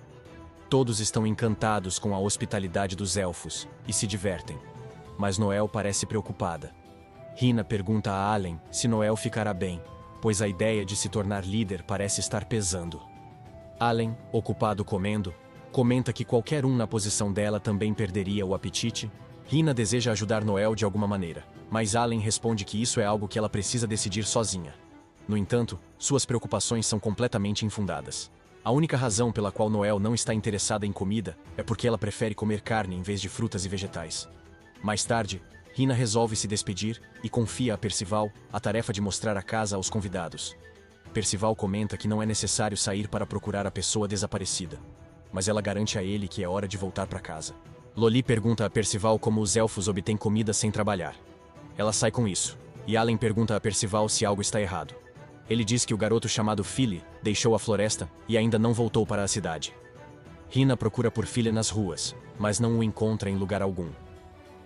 Todos estão encantados com a hospitalidade dos elfos, e se divertem. Mas Noel parece preocupada. Rina pergunta a Allen se Noel ficará bem, pois a ideia de se tornar líder parece estar pesando. Allen, ocupado comendo, comenta que qualquer um na posição dela também perderia o apetite. Hina deseja ajudar Noel de alguma maneira, mas Allen responde que isso é algo que ela precisa decidir sozinha. No entanto, suas preocupações são completamente infundadas. A única razão pela qual Noel não está interessada em comida é porque ela prefere comer carne em vez de frutas e vegetais. Mais tarde, Hina resolve se despedir e confia a Percival a tarefa de mostrar a casa aos convidados. Percival comenta que não é necessário sair para procurar a pessoa desaparecida, mas ela garante a ele que é hora de voltar para casa. Loli pergunta a Percival como os elfos obtêm comida sem trabalhar. Ela sai com isso, e Allen pergunta a Percival se algo está errado. Ele diz que o garoto chamado Philly deixou a floresta e ainda não voltou para a cidade. Hina procura por Philly nas ruas, mas não o encontra em lugar algum.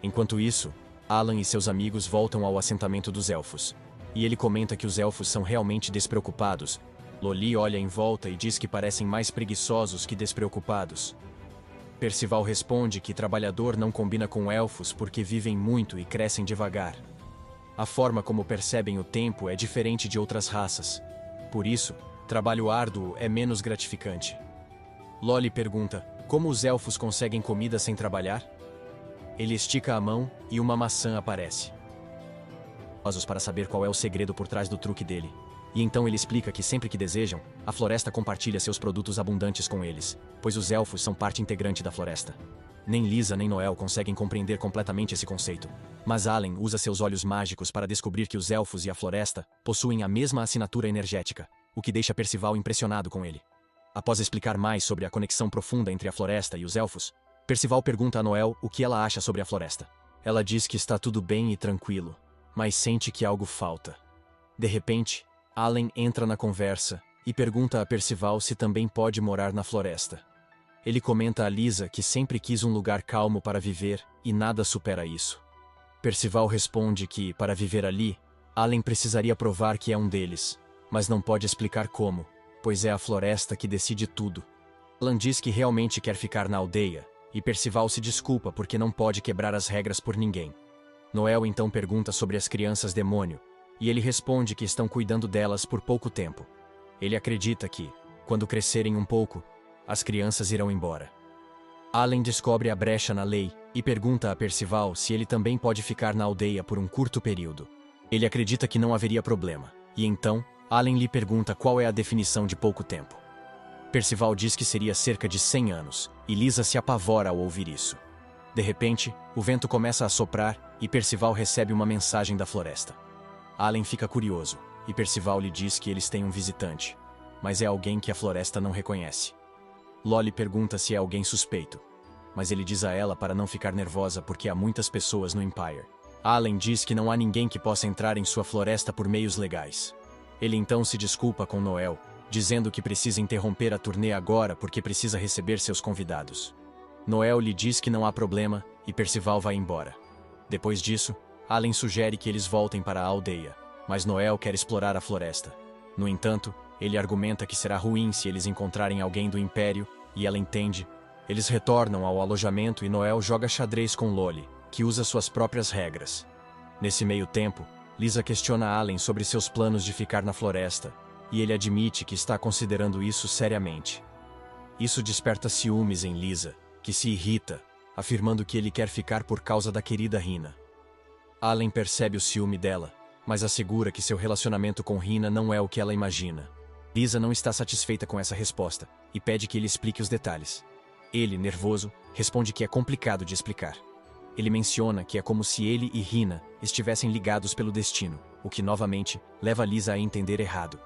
Enquanto isso, Alan e seus amigos voltam ao assentamento dos elfos, e ele comenta que os elfos são realmente despreocupados. Loli olha em volta e diz que parecem mais preguiçosos que despreocupados. Percival responde que trabalhador não combina com elfos porque vivem muito e crescem devagar. A forma como percebem o tempo é diferente de outras raças. Por isso, trabalho árduo é menos gratificante. Loli pergunta, como os elfos conseguem comida sem trabalhar? Ele estica a mão e uma maçã aparece. Para saber qual é o segredo por trás do truque dele. E então ele explica que sempre que desejam, a floresta compartilha seus produtos abundantes com eles, pois os elfos são parte integrante da floresta. Nem Lisa nem Noel conseguem compreender completamente esse conceito, mas Allen usa seus olhos mágicos para descobrir que os elfos e a floresta possuem a mesma assinatura energética, o que deixa Percival impressionado com ele. Após explicar mais sobre a conexão profunda entre a floresta e os elfos, Percival pergunta a Noel o que ela acha sobre a floresta. Ela diz que está tudo bem e tranquilo, mas sente que algo falta. De repente, Allen entra na conversa e pergunta a Percival se também pode morar na floresta. Ele comenta a Lisa que sempre quis um lugar calmo para viver e nada supera isso. Percival responde que, para viver ali, Allen precisaria provar que é um deles, mas não pode explicar como, pois é a floresta que decide tudo. Alan diz que realmente quer ficar na aldeia, e Percival se desculpa porque não pode quebrar as regras por ninguém. Noel então pergunta sobre as crianças demônio, e ele responde que estão cuidando delas por pouco tempo. Ele acredita que, quando crescerem um pouco, as crianças irão embora. Allen descobre a brecha na lei e pergunta a Percival se ele também pode ficar na aldeia por um curto período. Ele acredita que não haveria problema, e então, Allen lhe pergunta qual é a definição de pouco tempo. Percival diz que seria cerca de 100 anos, e Lisa se apavora ao ouvir isso. De repente, o vento começa a soprar e Percival recebe uma mensagem da floresta. Allen fica curioso, e Percival lhe diz que eles têm um visitante, mas é alguém que a floresta não reconhece. Loli pergunta se é alguém suspeito, mas ele diz a ela para não ficar nervosa porque há muitas pessoas no Empire. Allen diz que não há ninguém que possa entrar em sua floresta por meios legais. Ele então se desculpa com Noel, dizendo que precisa interromper a turnê agora porque precisa receber seus convidados. Noel lhe diz que não há problema e Percival vai embora. Depois disso, Allen sugere que eles voltem para a aldeia, mas Noel quer explorar a floresta. No entanto, ele argumenta que será ruim se eles encontrarem alguém do Império, e ela entende. Eles retornam ao alojamento e Noel joga xadrez com Loli, que usa suas próprias regras. Nesse meio tempo, Lisa questiona Allen sobre seus planos de ficar na floresta, e ele admite que está considerando isso seriamente. Isso desperta ciúmes em Lisa, que se irrita, afirmando que ele quer ficar por causa da querida Hina. Allen percebe o ciúme dela, mas assegura que seu relacionamento com Hina não é o que ela imagina. Lisa não está satisfeita com essa resposta e pede que ele explique os detalhes. Ele, nervoso, responde que é complicado de explicar. Ele menciona que é como se ele e Hina estivessem ligados pelo destino, o que novamente leva Lisa a entender errado.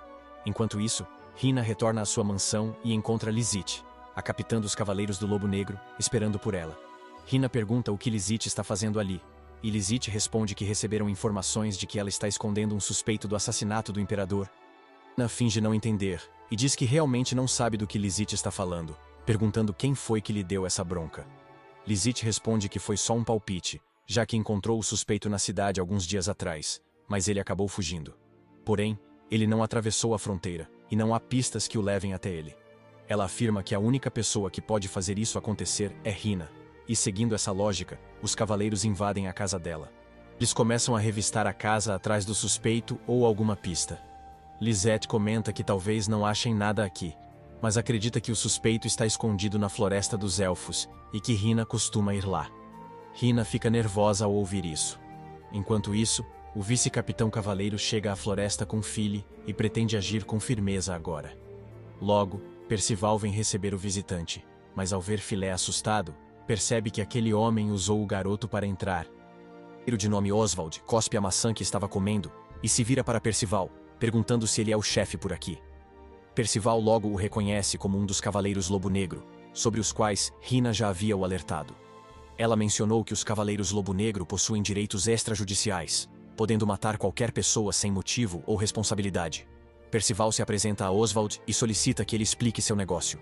Enquanto isso, Hina retorna à sua mansão e encontra Lizette, a capitã dos Cavaleiros do Lobo Negro, esperando por ela. Hina pergunta o que Lizette está fazendo ali, e Lizette responde que receberam informações de que ela está escondendo um suspeito do assassinato do imperador. Hina finge não entender, e diz que realmente não sabe do que Lizette está falando, perguntando quem foi que lhe deu essa bronca. Lizette responde que foi só um palpite, já que encontrou o suspeito na cidade alguns dias atrás, mas ele acabou fugindo. Porém, ele não atravessou a fronteira, e não há pistas que o levem até ele. Ela afirma que a única pessoa que pode fazer isso acontecer é Hina, e seguindo essa lógica, os cavaleiros invadem a casa dela. Eles começam a revistar a casa atrás do suspeito ou alguma pista. Lisette comenta que talvez não achem nada aqui, mas acredita que o suspeito está escondido na Floresta dos Elfos e que Rina costuma ir lá. Rina fica nervosa ao ouvir isso. Enquanto isso, o vice-capitão Cavaleiro chega à floresta com Philly e pretende agir com firmeza agora. Logo, Percival vem receber o visitante, mas ao ver Filé assustado, percebe que aquele homem usou o garoto para entrar. O de nome Oswald cospe a maçã que estava comendo e se vira para Percival, perguntando se ele é o chefe por aqui. Percival logo o reconhece como um dos Cavaleiros Lobo Negro, sobre os quais Rina já havia o alertado. Ela mencionou que os Cavaleiros Lobo Negro possuem direitos extrajudiciais, podendo matar qualquer pessoa sem motivo ou responsabilidade. Percival se apresenta a Oswald e solicita que ele explique seu negócio.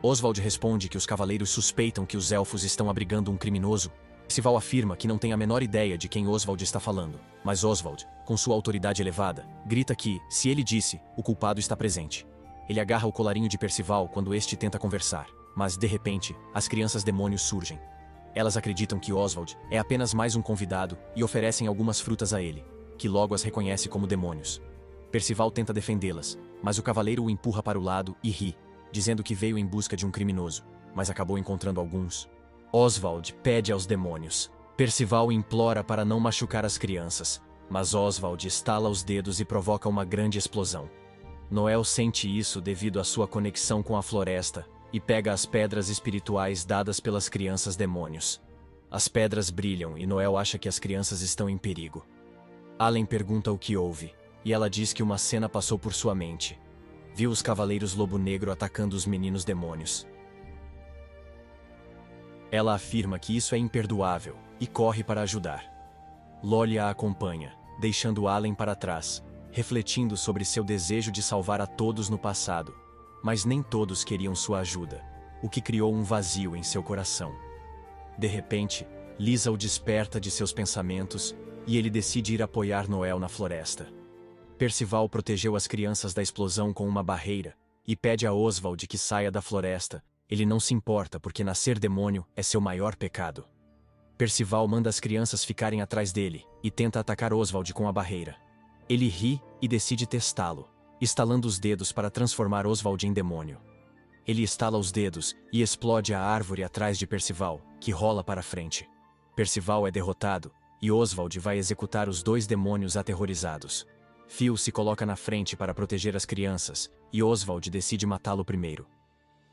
Oswald responde que os cavaleiros suspeitam que os elfos estão abrigando um criminoso. Percival afirma que não tem a menor ideia de quem Oswald está falando, mas Oswald, com sua autoridade elevada, grita que, se ele disse, o culpado está presente. Ele agarra o colarinho de Percival quando este tenta conversar, mas, de repente, as crianças demônios surgem. Elas acreditam que Oswald é apenas mais um convidado e oferecem algumas frutas a ele, que logo as reconhece como demônios. Percival tenta defendê-las, mas o cavaleiro o empurra para o lado e ri, dizendo que veio em busca de um criminoso, mas acabou encontrando alguns. Oswald pede aos demônios. Percival implora para não machucar as crianças, mas Oswald estala os dedos e provoca uma grande explosão. Noel sente isso devido à sua conexão com a floresta e pega as pedras espirituais dadas pelas crianças demônios. As pedras brilham e Noel acha que as crianças estão em perigo. Allen pergunta o que houve, e ela diz que uma cena passou por sua mente. Viu os Cavaleiros Lobo Negro atacando os meninos demônios. Ela afirma que isso é imperdoável e corre para ajudar. Lolly a acompanha, deixando Allen para trás, refletindo sobre seu desejo de salvar a todos no passado, mas nem todos queriam sua ajuda, o que criou um vazio em seu coração. De repente, Lisa o desperta de seus pensamentos e ele decide ir apoiar Noel na floresta. Percival protegeu as crianças da explosão com uma barreira e pede a Oswald que saia da floresta. Ele não se importa porque nascer demônio é seu maior pecado. Percival manda as crianças ficarem atrás dele e tenta atacar Oswald com a barreira. Ele ri e decide testá-lo, estalando os dedos para transformar Oswald em demônio. Ele estala os dedos e explode a árvore atrás de Percival, que rola para frente. Percival é derrotado e Oswald vai executar os dois demônios aterrorizados. Phil se coloca na frente para proteger as crianças e Oswald decide matá-lo primeiro.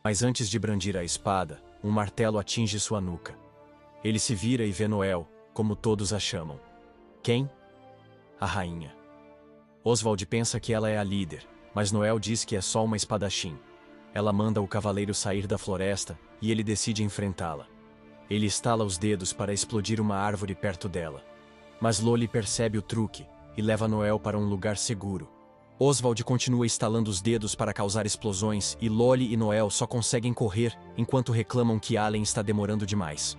Mas antes de brandir a espada, um martelo atinge sua nuca. Ele se vira e vê Noel, como todos a chamam. Quem? A rainha. Oswald pensa que ela é a líder, mas Noel diz que é só uma espadachim. Ela manda o cavaleiro sair da floresta e ele decide enfrentá-la. Ele estala os dedos para explodir uma árvore perto dela. Mas Lolly percebe o truque e leva Noel para um lugar seguro. Oswald continua estalando os dedos para causar explosões e Lolly e Noel só conseguem correr enquanto reclamam que Allen está demorando demais.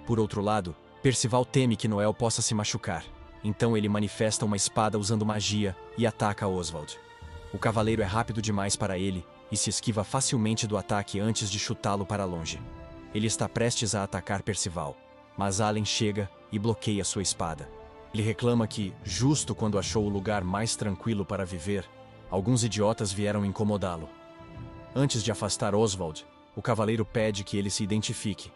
Por outro lado, Percival teme que Noel possa se machucar, então ele manifesta uma espada usando magia e ataca Oswald. O cavaleiro é rápido demais para ele e se esquiva facilmente do ataque antes de chutá-lo para longe. Ele está prestes a atacar Percival, mas Allen chega e bloqueia sua espada. Ele reclama que, justo quando achou o lugar mais tranquilo para viver, alguns idiotas vieram incomodá-lo. Antes de afastar Oswald, o cavaleiro pede que ele se identifique,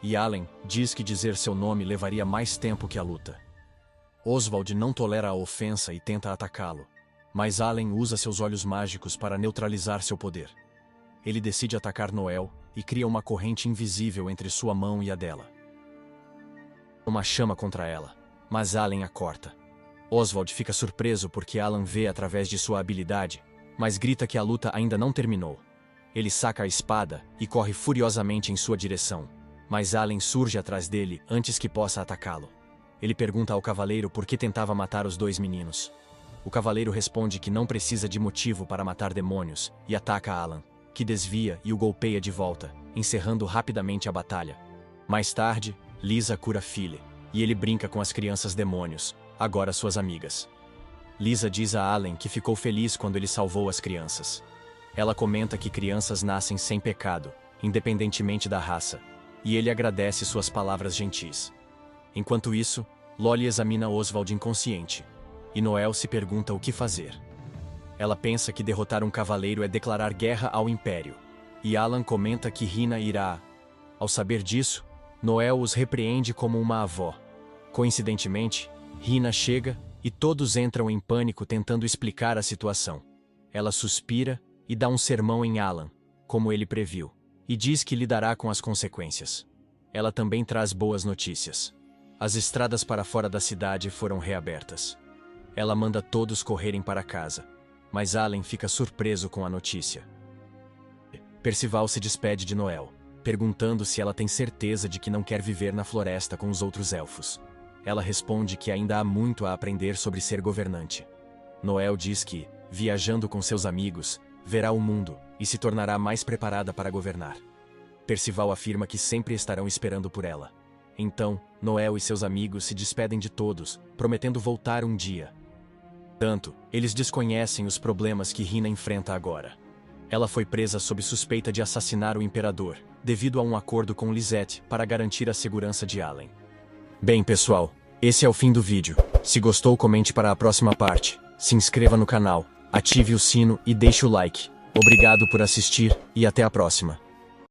e Allen diz que dizer seu nome levaria mais tempo que a luta. Oswald não tolera a ofensa e tenta atacá-lo, mas Allen usa seus olhos mágicos para neutralizar seu poder. Ele decide atacar Noel e cria uma corrente invisível entre sua mão e a dela. Uma chama contra ela, mas Allen a corta. Oswald fica surpreso porque Alan vê através de sua habilidade, mas grita que a luta ainda não terminou. Ele saca a espada e corre furiosamente em sua direção, mas Allen surge atrás dele antes que possa atacá-lo. Ele pergunta ao cavaleiro por que tentava matar os dois meninos. O cavaleiro responde que não precisa de motivo para matar demônios e ataca Alan, que desvia e o golpeia de volta, encerrando rapidamente a batalha. Mais tarde, Lisa cura Philly, e ele brinca com as crianças demônios, agora suas amigas. Lisa diz a Allen que ficou feliz quando ele salvou as crianças. Ela comenta que crianças nascem sem pecado, independentemente da raça, e ele agradece suas palavras gentis. Enquanto isso, Lolly examina Oswald inconsciente, e Noel se pergunta o que fazer. Ela pensa que derrotar um cavaleiro é declarar guerra ao Império. E Alan comenta que Rina irá. Ao saber disso, Noel os repreende como uma avó. Coincidentemente, Rina chega e todos entram em pânico tentando explicar a situação. Ela suspira e dá um sermão em Alan, como ele previu, e diz que lidará com as consequências. Ela também traz boas notícias. As estradas para fora da cidade foram reabertas. Ela manda todos correrem para casa, mas Alan fica surpreso com a notícia. Percival se despede de Noel, perguntando se ela tem certeza de que não quer viver na floresta com os outros elfos. Ela responde que ainda há muito a aprender sobre ser governante. Noel diz que, viajando com seus amigos, verá o mundo e se tornará mais preparada para governar. Percival afirma que sempre estarão esperando por ela. Então, Noel e seus amigos se despedem de todos, prometendo voltar um dia. Tanto, eles desconhecem os problemas que Rina enfrenta agora. Ela foi presa sob suspeita de assassinar o imperador, devido a um acordo com Lisette para garantir a segurança de Alan. Bem, pessoal, esse é o fim do vídeo. Se gostou, comente para a próxima parte. Se inscreva no canal, ative o sino e deixe o like. Obrigado por assistir e até a próxima.